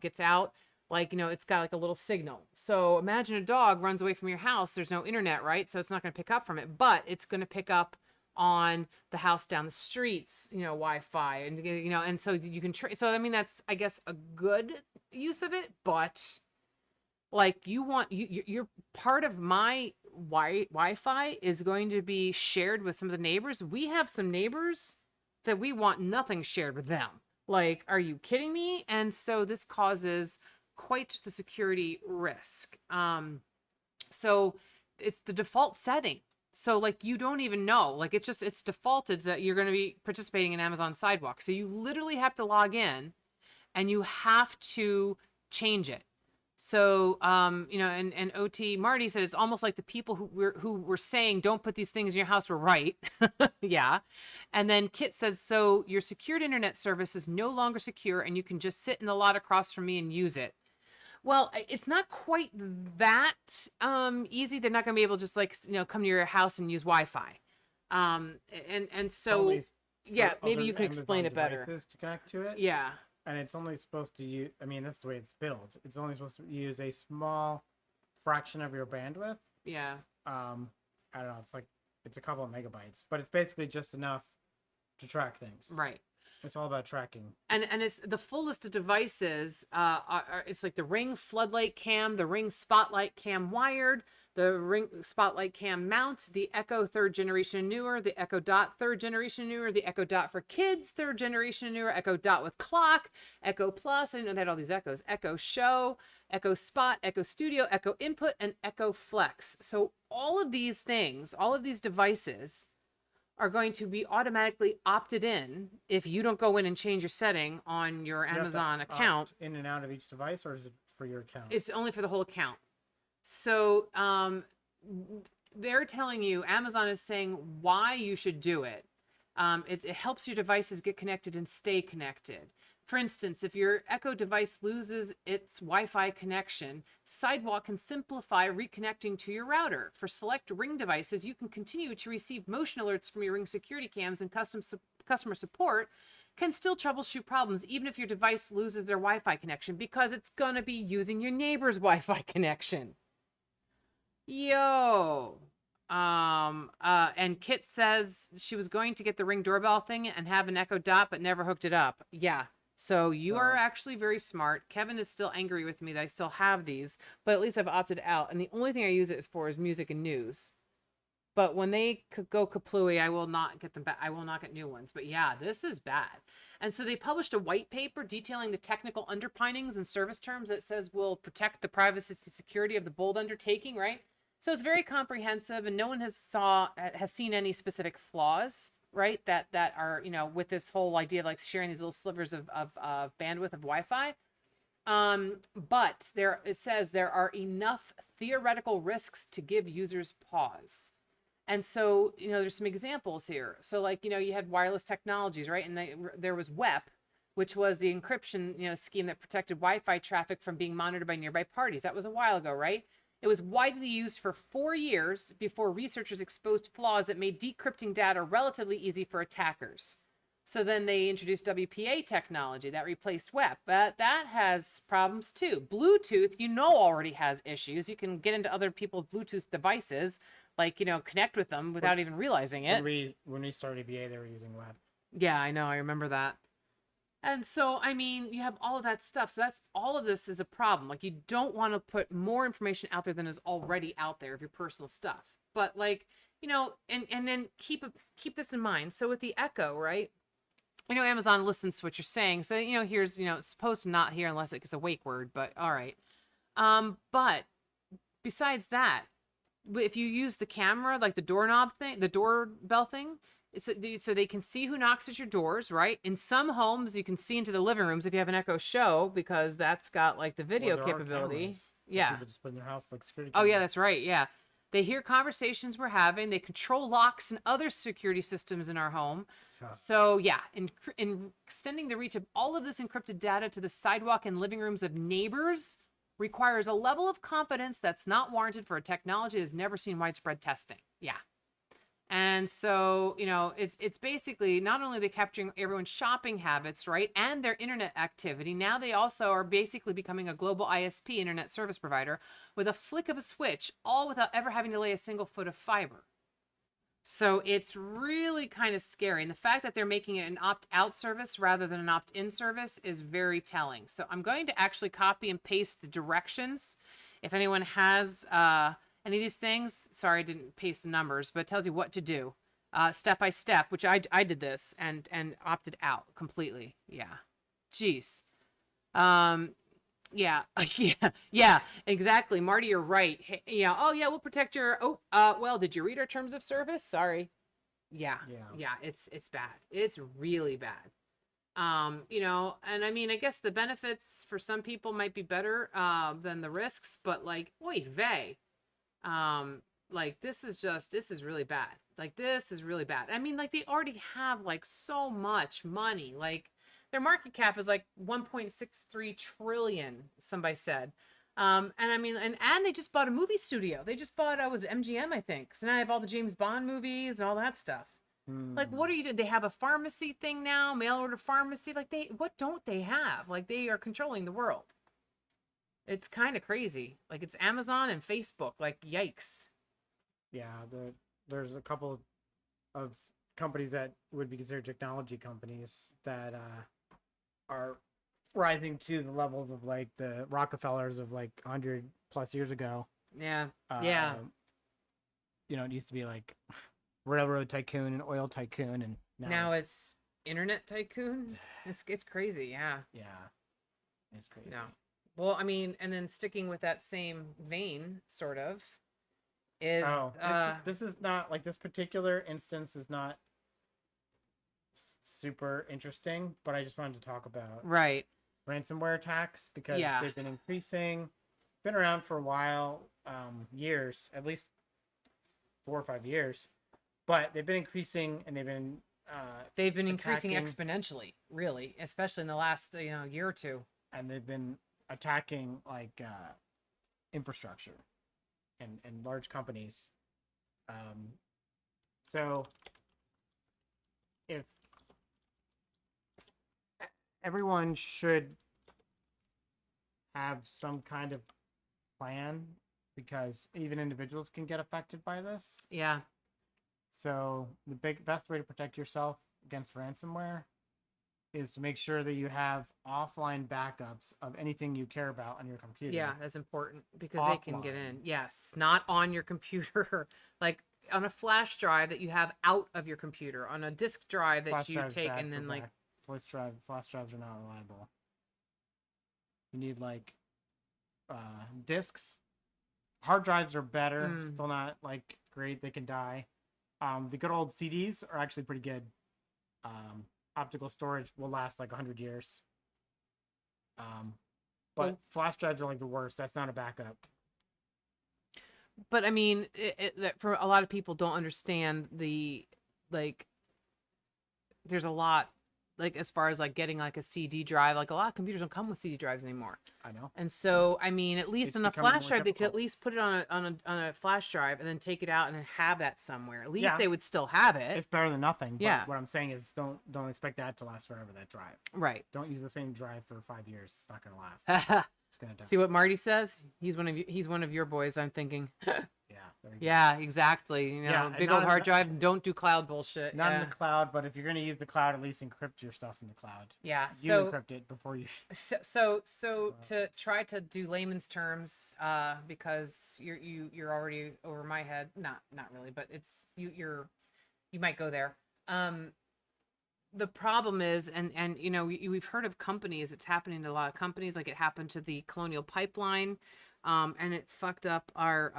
gets out, it's got like a little signal. So imagine a dog runs away from your house. There's no internet, right? So it's not going to pick up from it, but it's going to pick up on the house down the streets, Wi-Fi, and so you can so I mean that's I guess a good use of it, but like you're part of my Wi-Fi is going to be shared with some of the neighbors. We have some neighbors that we want nothing shared with them. Like, are you kidding me? And so this causes quite the security risk. So it's the default setting. So like you don't even know. Like it's defaulted that you're going to be participating in Amazon Sidewalk. So you literally have to log in and you have to change it. So, and OT Marty said it's almost like the people who were saying don't put these things in your house were right. Yeah. And then Kit says, so your secured internet service is no longer secure and you can just sit in the lot across from me and use it. Well, it's not quite that easy. They're not going to be able to just like, come to your house and use Wi-Fi. And so, Only for yeah, maybe other you can explain Amazon it better. devices to connect to it. Yeah. And it's only supposed to use, I mean, that's the way it's built. It's only supposed to use a small fraction of your bandwidth. Yeah. I don't know. It's a couple of megabytes, but it's basically just enough to track things. Right. It's all about tracking. And it's the full list of devices. It's like the Ring floodlight cam, the Ring spotlight cam wired, the Ring spotlight cam mount, the Echo 3rd generation newer, the Echo Dot 3rd generation newer, the Echo Dot for kids 3rd generation newer, Echo Dot with clock, Echo Plus. I didn't know they had all these Echoes. Echo Show, Echo Spot, Echo Studio, Echo Input, and Echo Flex. So all of these things, all of these devices are going to be automatically opted in if you don't go in and change your setting on your Amazon account. Opt in and out of each device, or is it for your account? It's only for the whole account. So they're telling you, Amazon is saying why you should do it. It helps your devices get connected and stay connected. For instance, if your Echo device loses its Wi-Fi connection, Sidewalk can simplify reconnecting to your router. For select Ring devices, you can continue to receive motion alerts from your Ring security cams, and customer support can still troubleshoot problems even if your device loses their Wi-Fi connection, because it's going to be using your neighbor's Wi-Fi connection. Yo. And Kit says she was going to get the Ring doorbell thing and have an Echo Dot, but never hooked it up. Yeah. So you are actually very smart. Kevin is still angry with me that I still have these, but at least I've opted out. And the only thing I use it for is music and news. But when they go kaplooey, I will not get them back. I will not get new ones. But yeah, this is bad. And so they published a white paper detailing the technical underpinnings and service terms that says will protect the privacy and security of the bold undertaking, right? So it's very comprehensive, and no one has seen any specific flaws, right? That are, with this whole idea of like sharing these little slivers of bandwidth of Wi-Fi. But it says there are enough theoretical risks to give users pause. And so, there's some examples here. So like, you had wireless technologies, right? And there was VOP, which was the encryption, scheme that protected Wi-Fi traffic from being monitored by nearby parties. That was a while ago, right? It was widely used for 4 years before researchers exposed flaws that made decrypting data relatively easy for attackers. So then they introduced WPA technology that replaced WEP, but that has problems too. Bluetooth, already has issues. You can get into other people's Bluetooth devices, like, connect with them without even realizing it. When we started VA, they were using WEP. Yeah, I know. I remember that. And so, I mean, you have all of that stuff. So all of this is a problem. Like, you don't want to put more information out there than is already out there of your personal stuff. But like, and then keep this in mind. So with the Echo, right? Amazon listens to what you're saying. So, here's, it's supposed to not hear unless it's a wake word, but all right. But besides that, if you use the camera, like the doorknob thing, the doorbell thing, so they can see who knocks at your doors, right? In some homes, you can see into the living rooms if you have an Echo Show, because that's got like the video capability. Yeah. People just put in their house like security cameras. Oh yeah, cameras. that's right. Yeah. They hear conversations we're having. They control locks and other security systems in our home. Yeah. So yeah, in extending the reach of all of this encrypted data to the sidewalk and living rooms of neighbors requires a level of confidence that's not warranted for a technology that has never seen widespread testing. Yeah. And so, it's basically not only are they capturing everyone's shopping habits, right, and their internet activity, now they also are basically becoming a global ISP, internet service provider, with a flick of a switch, all without ever having to lay a single foot of fiber. So it's really kind of scary. And the fact that they're making it an opt-out service rather than an opt-in service is very telling. So I'm going to actually copy and paste the directions. If anyone has any of these things, sorry, I didn't paste the numbers, but it tells you what to do step by step, which I did this and opted out completely. Yeah. Jeez. Yeah, yeah, exactly. Marty, you're right. Yeah. Oh, yeah. We'll protect your. Oh, well, did you read our terms of service? Sorry. Yeah, Yeah. yeah. It's bad. It's really bad. And I mean, I guess the benefits for some people might be better than the risks, but like, oy vey. Um, like this is really bad. Like this is really bad. I mean, like they already have like so much money. Like their market cap is like 1.63 trillion, somebody said. And I mean, and they just bought a movie studio. They just bought, was it MGM, I think. So now I have all the James Bond movies and all that stuff. Like, what are you doing? They have a pharmacy thing now, mail order pharmacy. Like, what don't they have? Like, they are controlling the world. It's kind of crazy. Like, it's Amazon and Facebook. Like, yikes. Yeah, there's a couple of companies that would be considered technology companies that are rising to the levels of like the Rockefellers of like 100+ years ago. Yeah. Yeah. It used to be like railroad tycoon and oil tycoon, and Now it's internet tycoon. It's crazy. Yeah. Yeah, it's crazy. No. Well, I mean, and then sticking with that same vein, sort of, is this is not like this particular instance is not super interesting, but I just wanted to talk about right ransomware attacks because Yeah. they've been increasing, been around for a while, years, at least 4 or 5 years, but they've been increasing and they've been increasing attacking, exponentially, really, especially in the last year or two. and they've been attacking like infrastructure and large companies. So if everyone should have some kind of plan because even individuals can get affected by this. Yeah. So the best way to protect yourself against ransomware is to make sure that you have offline backups of anything you care about on your computer. Yeah, that's important because they can get Offline. in. Yes, not on your computer, like on a flash drive that you have out of your computer, on a disk drive that Flash you drive's take bad and for then like flash drives are not reliable. You need like disks. Hard drives are better, still not like great. They can die. The good old CDs are actually pretty good. Optical storage will last like 100 years. But flash drives are like the worst. That's not a backup. But I mean, that for a lot of people don't understand the like. There's a lot like as far as like getting like a CD drive. Like a lot of computers don't come with CD drives anymore. I know. And so I mean, at least It's on a becoming flash more drive, they could at difficult. least put it on a flash drive and then take it out and then have that somewhere. At least Yeah. they would still have it. It's better than nothing. But Yeah. what I'm saying is don't expect that to last forever, that drive. Right. Don't use the same drive for 5 years. It's not gonna last. It's gonna die. See what Marty says? He's one of your boys, I'm thinking. Yeah. Very good. Yeah, exactly. Yeah, and big not old in hard the- drive. Don't do cloud bullshit. Not yeah. in the cloud, but if you're gonna use the cloud, at least encrypt your stuff in the cloud. Yeah. You So encrypt it before you. so to try to do layman's terms, because you're already over my head. Not really, but it's you might go there. The problem is, and we've heard of companies. It's happening to a lot of companies. Like it happened to the Colonial Pipeline, and it fucked up our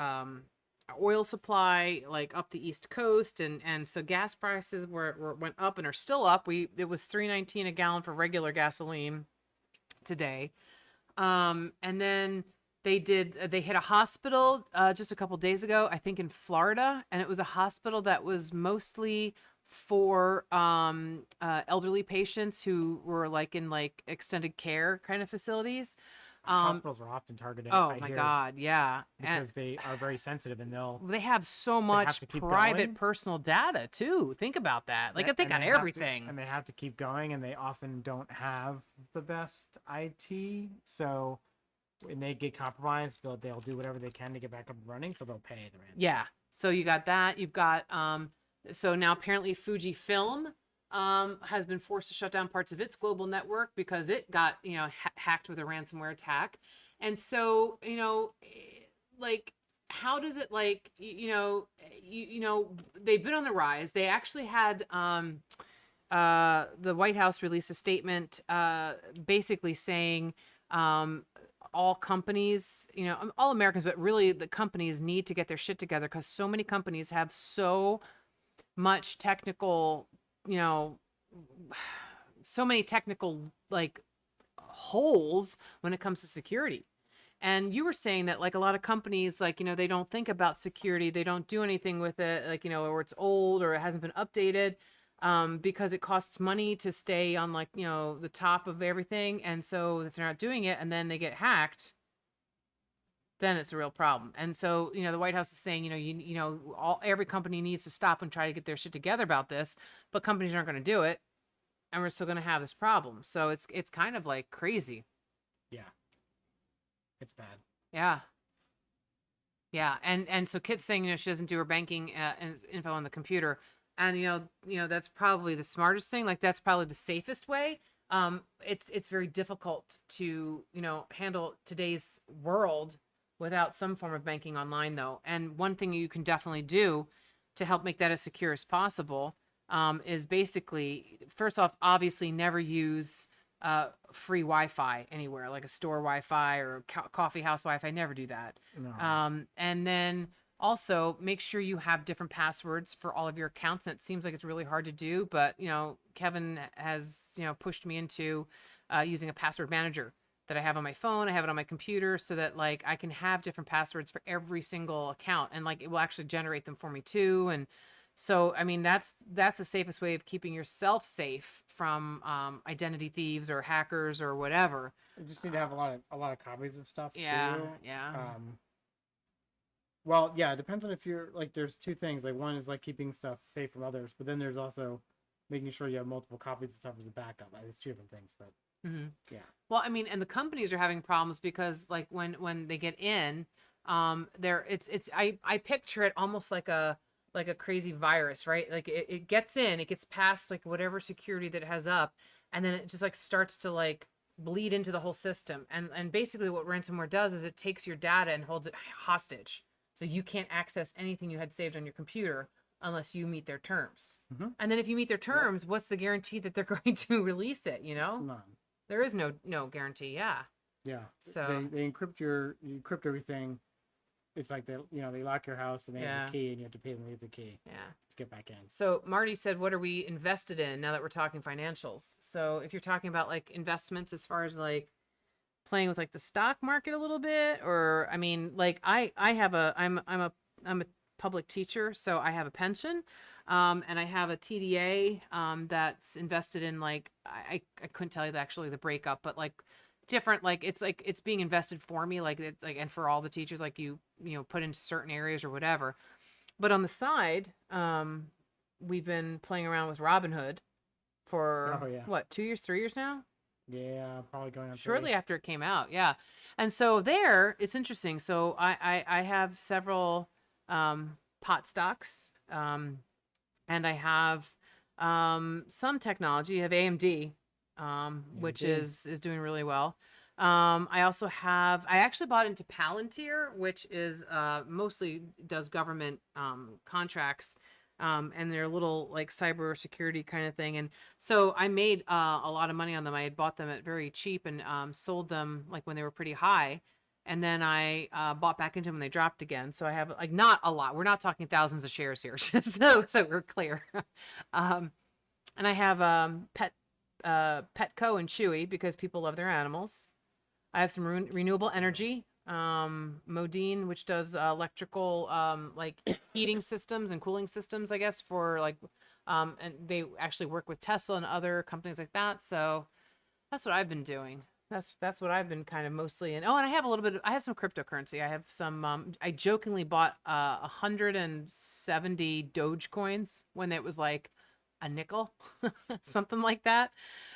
oil supply, like up the East Coast, and so gas prices went up and are still up. It was $3.19 a gallon for regular gasoline today, and then they hit a hospital just a couple days ago, I think in Florida, and it was a hospital that was mostly for elderly patients who were like in like extended care kind of facilities. Hospitals are often targeted. Oh I my hear, God, yeah. because they are very sensitive and They have so much to keep private going. personal data too. Think about that. Like, I think and on they have to- everything. and they have to keep going, and they often don't have the best IT. So when they get compromised, they'll do whatever they can to get back up and running. So they'll pay the rent. Yeah. So you got that. You've got so now apparently Fujifilm has been forced to shut down parts of its global network because it got hacked with a ransomware attack. And so like how does it like they've been on the rise. They actually had the White House released a statement basically saying all companies, all Americans, but really the companies need to get their shit together because so many companies have so much technical, you know, so many technical like holes when it comes to security. And you were saying that like a lot of companies, like, they don't think about security. They don't do anything with it, like, or it's old or it hasn't been updated, because it costs money to stay on like, the top of everything. And so if they're not doing it and then they get hacked, then it's a real problem. And so, the White House is saying, every company needs to stop and try to get their shit together about this, but companies aren't going to do it. And we're still going to have this problem. So it's kind of like crazy. Yeah. It's bad. Yeah. Yeah. And so Kit's saying, she doesn't do her banking info on the computer. And, that's probably the smartest thing. Like, that's probably the safest way. It's very difficult to, handle today's world without some form of banking online, though. And one thing you can definitely do to help make that as secure as possible is basically, first off, obviously never use free Wi-Fi anywhere, like a store Wi-Fi or coffee house Wi-Fi. Never do that. No. And then also make sure you have different passwords for all of your accounts. And it seems like it's really hard to do, but Kevin has pushed me into using a password manager that I have on my phone. I have it on my computer so that like I can have different passwords for every single account, and like it will actually generate them for me too. And so, I mean, that's the safest way of keeping yourself safe from identity thieves or hackers or whatever. You just need to have a lot of copies of stuff Yeah, too. yeah. Well, yeah, it depends on if you're like, there's two things. Like, one is like keeping stuff safe from others, but then there's also making sure you have multiple copies of stuff as a backup. Like, it's two different things, but yeah. Well, I mean, and the companies are having problems because like when they get in, I picture it almost like a crazy virus, right? Like it gets in, it gets past like whatever security that it has up, and then it just like starts to like bleed into the whole system. And basically what ransomware does is it takes your data and holds it hostage. So you can't access anything you had saved on your computer unless you meet their terms. And then if you meet their terms, what's the guarantee that they're going to release it, None. There is no guarantee. Yeah. Yeah. So they you encrypt everything. It's like they lock your house and they have the key, and you have to pay them to get the key. Yeah. To get back in. So Marty said, what are we invested in now that we're talking financials? So if you're talking about like investments as far as like playing with like the stock market a little bit, or I mean, like I'm a public teacher, so I have a pension. And I have a TDA that's invested in like I couldn't tell you the breakup, but like different, like it's being invested for me, like it's like, and for all the teachers, like you put into certain areas or whatever. But on the side, we've been playing around with Robinhood for what, 2 years, 3 years now? Yeah, probably going on Shortly 3. after it came out, yeah. And so there, it's interesting. So I have several pot stocks. And I have some technology. I have AMD, which is doing really well. I also I actually bought into Palantir, which is mostly does government contracts, and they're a little like cybersecurity kind of thing. And so I made a lot of money on them. I had bought them at very cheap and sold them like when they were pretty high. And then I bought back into them when they dropped again. So I have like not a lot. We're not talking thousands of shares here, so we're clear. And I have Petco and Chewy because people love their animals. I have some renewable energy, Modine, which does electrical like heating systems and cooling systems, I guess, for like and they actually work with Tesla and other companies like that. So that's what I've been doing. That's what I've been kind of mostly in. Oh, and I have I have some cryptocurrency. I have some, I jokingly bought 170 Dogecoins when it was like a nickel, something like that.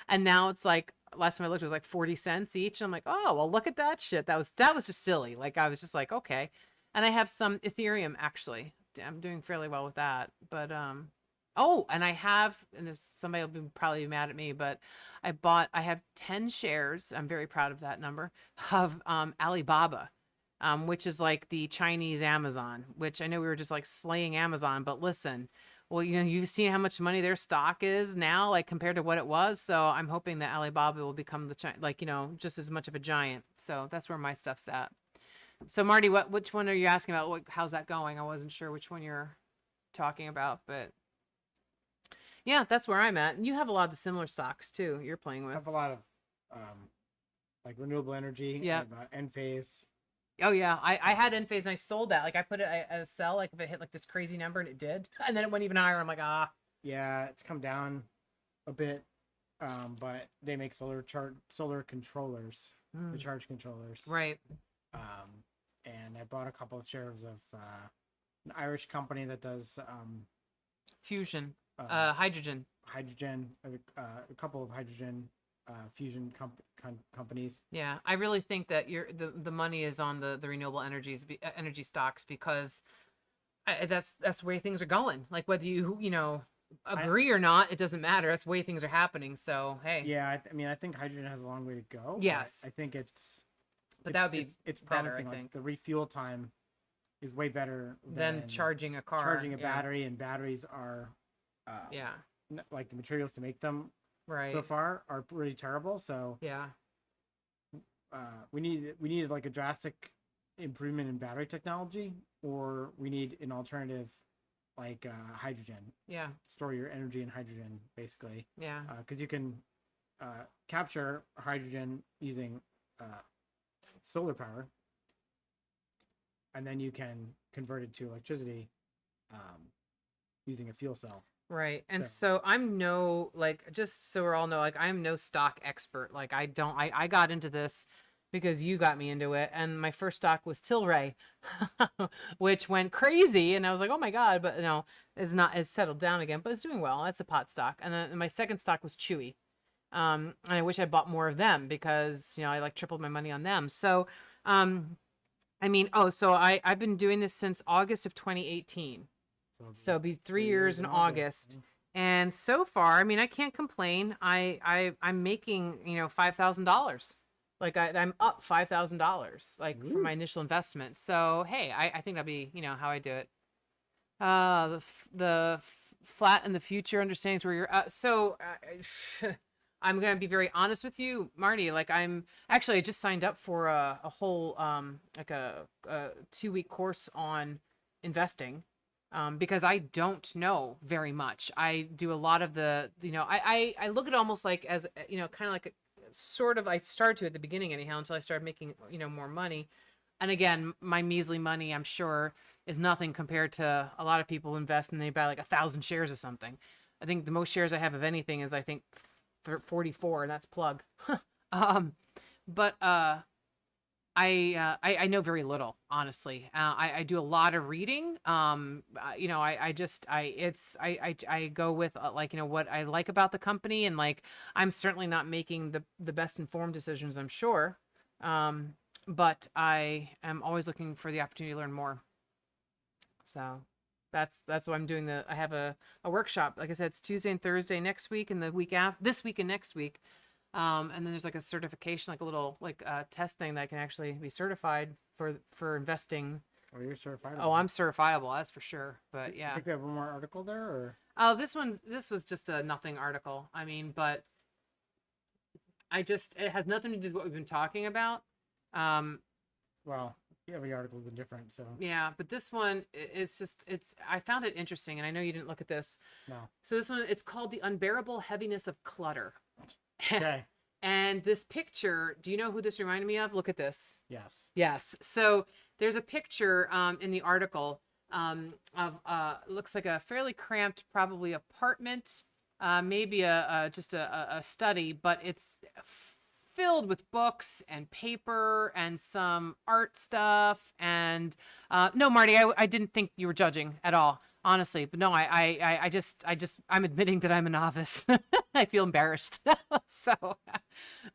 And now it's like, last time I looked, it was like 40 cents each. I'm like, oh, well, look at that shit. That was just silly. Like, I was just like, okay. And I have some Ethereum, actually. I'm doing fairly well with that. But, oh, and I have, and somebody will probably be mad at me, but I have 10 shares. I'm very proud of that number of Alibaba, which is like the Chinese Amazon, which I know we were just like slaying Amazon, but listen, well, you've seen how much money their stock is now, like compared to what it was. So I'm hoping that Alibaba will become like, just as much of a giant. So that's where my stuff's at. So Marty, which one are you asking about? How's that going? I wasn't sure which one you're talking about, but yeah, that's where I'm at. And you have a lot of the similar stocks too. You're playing I with. have a lot of like renewable energy. Yeah. I have Enphase. Oh yeah, I had Enphase and I sold that. Like I put it at a sell, like if it hit like this crazy number, and it did, and then it went even higher. I'm like, ah. Yeah, it's come down a bit, but they make solar controllers, the charge controllers. Right. And I bought a couple of shares of an Irish company that does Fusion, hydrogen, a couple of hydrogen fusion companies. Yeah, I really think that the money is on the renewable energy stocks because that's the way things are going. Like whether you agree or not, it doesn't matter. That's the way things are happening. So hey. Yeah, I mean, I think hydrogen has a long way to go. Yes. I think it's. But that would be it's better, promising. I think. Like the refuel time is way better than charging a car. Charging a battery, and batteries are. Yeah. Like the materials to make them. Right. So far are pretty terrible. So. Yeah. We need like a drastic improvement in battery technology, or we need an alternative like hydrogen. Yeah. Store your energy in hydrogen, basically. Yeah. Because you can capture hydrogen using solar power, and then you can convert it to electricity using a fuel cell. Right. And so I'm just so we're all know, like I'm no stock expert. Like I got into this because you got me into it. And my first stock was Tilray, which went crazy. And I was like, oh my God, but it's settled down again, but it's doing well. That's a pot stock. And then my second stock was Chewy. And I wish I bought more of them because, I like tripled my money on them. So, I've been doing this since August of 2018. So it'll be 3 years in August. And so far, I mean, I can't complain. I'm making, $5,000. Like I'm up $5,000 like from my initial investment. So, hey, I think that'll be, how I do it. The flat in the future understandings where you're I'm going to be very honest with you, Marty. Like I just signed up for a whole, like a 2-week course on investing. Because I don't know very much. I do a lot of the, I look at it almost like as, kind of like I started to at the beginning anyhow, until I started making, more money. And again, my measly money, I'm sure, is nothing compared to a lot of people invest and they buy like 1,000 shares of something. I think the most shares I have of anything is 44, and that's plug. But I know very little, honestly. I do a lot of reading. I go with what I like about the company, and like I'm certainly not making the best informed decisions, I'm sure. But I am always looking for the opportunity to learn more. So that's what I'm doing. I have a workshop. Like I said, it's Tuesday and Thursday next week, and the week after this week and next week. And then there's like a certification, like a little test thing that I can actually be certified for investing. Oh, you're certified. Oh, I'm certifiable, that's for sure. But yeah. I think we have one more article there, or oh, this was just a nothing article. I mean, but it has nothing to do with what we've been talking about. Well, every article's been different, so yeah, but this one, I found it interesting, and I know you didn't look at this. No. So this one, it's called The Unbearable Heaviness of Clutter. Okay. And this picture, do you know who this reminded me of? Look at this. Yes. Yes. So there's a picture in the article of looks like a fairly cramped, probably apartment, maybe just a study, but it's filled with books and paper and some art stuff. And no, Marty, I didn't think you were judging at all, honestly. But no, I'm admitting that I'm a novice. I feel embarrassed. So,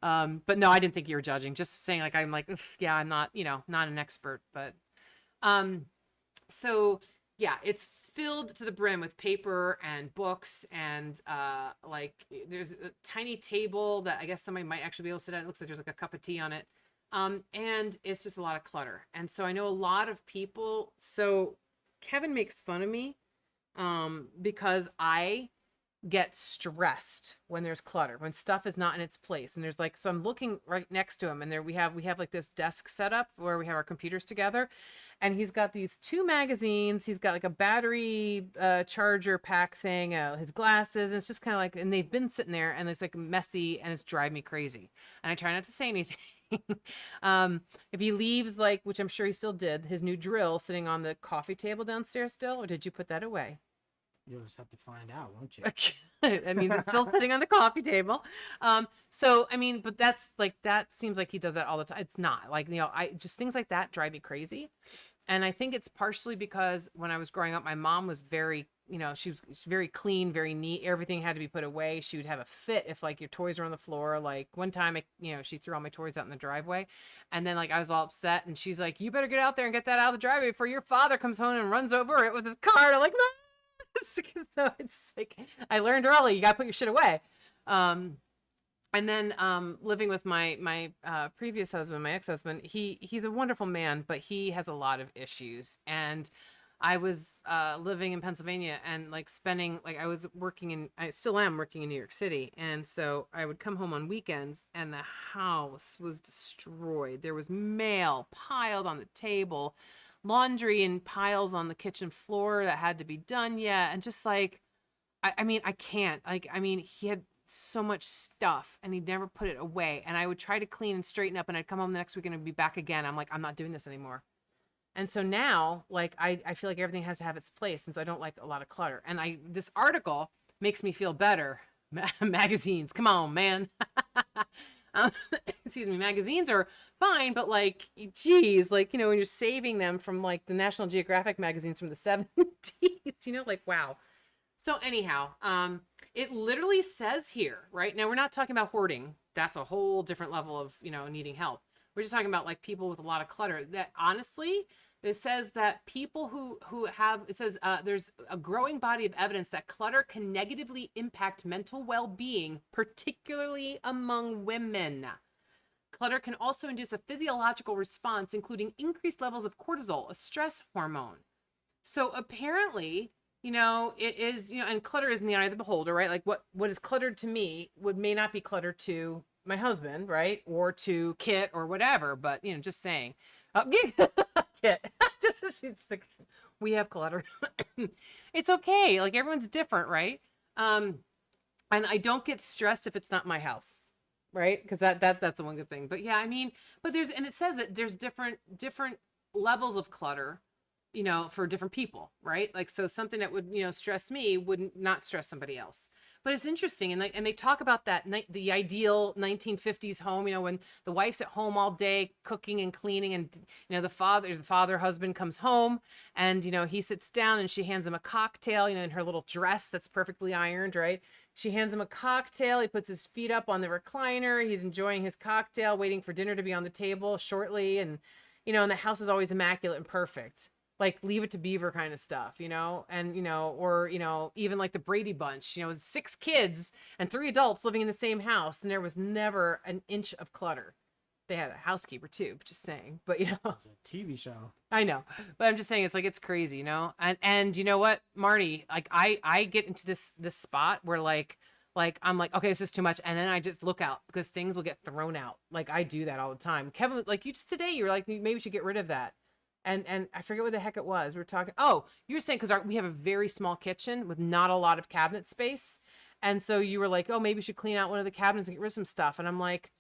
but no, I didn't think you were judging. Just saying, like, I'm like, yeah, I'm not, not an expert, but, so yeah, it's filled to the brim with paper and books, and like there's a tiny table that I guess somebody might actually be able to sit at. It looks like there's like a cup of tea on it. And it's just a lot of clutter. And so I know a lot of people, so Kevin makes fun of me because I get stressed when there's clutter, when stuff is not in its place. And there's like, so I'm looking right next to him, and there we have like this desk set up where we have our computers together, and he's got these two magazines. He's got like a battery charger pack thing, his glasses, and it's just kind of like, and they've been sitting there, and it's like messy, and it's driving me crazy. And I try not to say anything. If he leaves, like, which I'm sure he still did, his new drill sitting on the coffee table downstairs still, or did you put that away? You'll just have to find out, won't you? That means it's still sitting on the coffee table. So I mean, but that's like, that seems like he does that all the time. It's not like, I just, things like that drive me crazy. And I think it's partially because when I was growing up, my mom was very, she's very clean, very neat. Everything had to be put away. She would have a fit if like your toys were on the floor. Like one time, she threw all my toys out in the driveway, and then like I was all upset, and she's like, "You better get out there and get that out of the driveway before your father comes home and runs over it with his car." And I'm like, "No." So it's like, I learned early, you gotta put your shit away. And then living with my previous husband, my ex-husband, he's a wonderful man, but he has a lot of issues. And I was living in Pennsylvania, and like spending, like, I still am working in New York City, and so I would come home on weekends, and the house was destroyed. There was mail piled on the table, laundry in piles on the kitchen floor that had to be done yet, and just like, I mean, I can't, like, I mean, he had so much stuff, and he'd never put it away, and I would try to clean and straighten up, and I'd come home the next week and I'd be back again. I'm like, I'm not doing this anymore. And so now, like, I feel like everything has to have its place, since I don't like a lot of clutter. And this article makes me feel better. Magazines, come on, man. Excuse me, magazines are fine, but like, geez, like, when you're saving them from like the National Geographic magazines from the 70s, like, wow. So anyhow, it literally says here, right? Now, we're not talking about hoarding. That's a whole different level of, needing help. We're just talking about like people with a lot of clutter. That honestly, it says that people who have, it says there's a growing body of evidence that clutter can negatively impact mental well-being, particularly among women. Clutter can also induce a physiological response, including increased levels of cortisol, a stress hormone. So apparently, it is, and clutter is in the eye of the beholder, right? Like what is cluttered to me may not be cluttered to my husband, right? Or to Kit or whatever, but just saying. Kit, she's like, we have clutter. It's okay. Like, everyone's different, right? And I don't get stressed if it's not my house, right? Because that's the one good thing. But yeah, I mean, but it says that there's different levels of clutter, for different people, right? Like, so something that would, stress me would not stress somebody else. But it's interesting, and they talk about that the ideal 1950s home, when the wife's at home all day cooking and cleaning, and the father husband comes home, and he sits down, and she hands him a cocktail, in her little dress that's perfectly ironed, right? She hands him a cocktail. He puts his feet up on the recliner. He's enjoying his cocktail, waiting for dinner to be on the table shortly, and and the house is always immaculate and perfect. Like, Leave It to Beaver kind of stuff, and, or, even like the Brady Bunch, 6 kids and 3 adults living in the same house, and there was never an inch of clutter. They had a housekeeper too, just saying, but It's a TV show. I know, but I'm just saying, it's like, it's crazy, and you know what, Marty, like, I get into this spot where like I'm like, okay, this is too much, and then I just look out, because things will get thrown out. Like, I do that all the time. Kevin, like, you just today, you were like, maybe we should get rid of that. And I forget what the heck it was. We were talking. Oh, you were saying, because we have a very small kitchen with not a lot of cabinet space. And so you were like, oh, maybe we should clean out one of the cabinets and get rid of some stuff. And I'm like,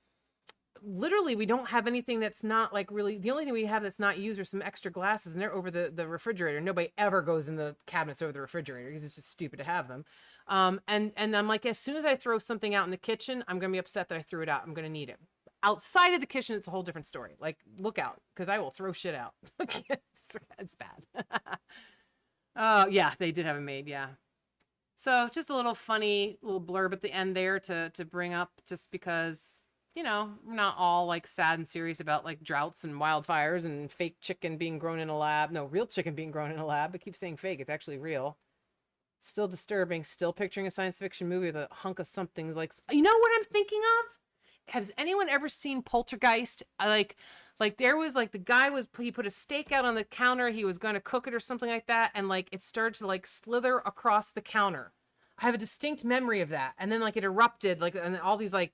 literally, we don't have anything that's not like really, the only thing we have that's not used are some extra glasses, and they're over the refrigerator. Nobody ever goes in the cabinets over the refrigerator, because it's just stupid to have them. And I'm like, as soon as I throw something out in the kitchen, I'm going to be upset that I threw it out. I'm going to need it. Outside of the kitchen, it's a whole different story. Like, look out, because I will throw shit out. It's bad. Oh, yeah, they did have a maid, yeah. So just a little funny little blurb at the end there to bring up, just because, we're not all like sad and serious about like droughts and wildfires and fake chicken being grown in a lab. No, real chicken being grown in a lab. I keep saying fake. It's actually real. Still disturbing. Still picturing a science fiction movie with a hunk of something like, what I'm thinking of? has anyone ever seen Poltergeist? Like there was like the guy he put a steak out on the counter. He was going to cook it or something like that. And like it started to like slither across the counter. I have a distinct memory of that. And then like it erupted, like, and all these like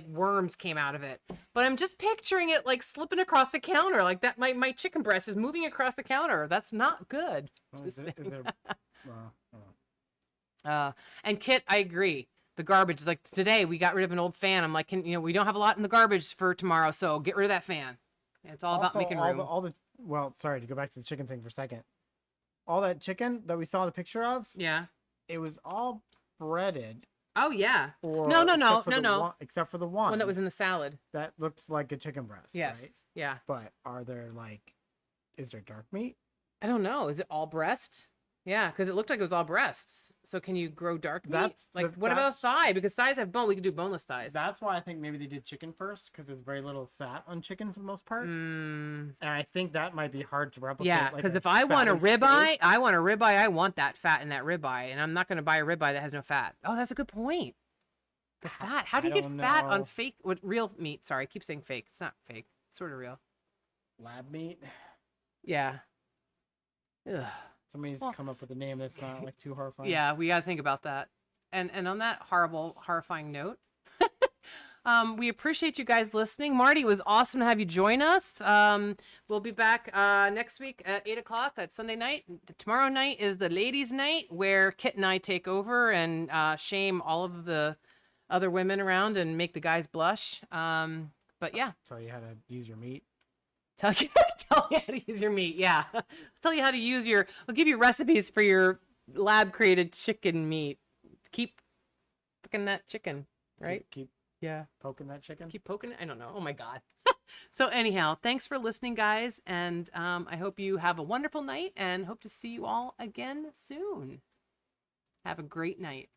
worms came out of it. But I'm just picturing it like slipping across the counter. Like that, my chicken breast is moving across the counter. That's not good. Well, Just is saying. there, well, I don't know. And Kit, I agree. The garbage is like today we got rid of an old fan. I'm like, we don't have a lot in the garbage for tomorrow, so get rid of that fan. It's all about Also, making room. Well, sorry to go back to the chicken thing for a second. All that chicken that we saw the picture of, Yeah. it was all breaded. Oh yeah. Or No. except for the one. One that was in the salad. That looked like a chicken breast. Yes. Right? Yeah. But is there dark meat? I don't know. Is it all breast? Yeah, because it looked like it was all breasts. So can you grow dark meat? What about thigh? Because thighs have bone. We could do boneless thighs. That's why I think maybe they did chicken first, because there's very little fat on chicken for the most part. And I think that might be hard to replicate. Yeah, because if I want a ribeye, I want that fat in that ribeye, and I'm not going to buy a ribeye that has no fat. Oh, that's a good point. The fat. How do you get fat on fake, real meat? Sorry, I keep saying fake. It's not fake. It's sort of real. Lab meat. Yeah. Ugh. Somebody needs to come up with a name that's not like too horrifying. Yeah, we got to think about that. And on that horrifying note, we appreciate you guys listening. Marty, it was awesome to have you join us. We'll be back next week at 8 o'clock at Sunday night. Tomorrow night is the ladies' night where Kit and I take over and shame all of the other women around and make the guys blush. But yeah. Tell you how to use your meat. Tell you how to use your meat. Yeah. Tell you how to use we'll give you recipes for your lab created chicken meat. Keep fucking that chicken, right? Keep yeah. Poking that chicken. Keep poking it. I don't know. Oh my God. So anyhow, thanks for listening, guys. And I hope you have a wonderful night and hope to see you all again soon. Have a great night.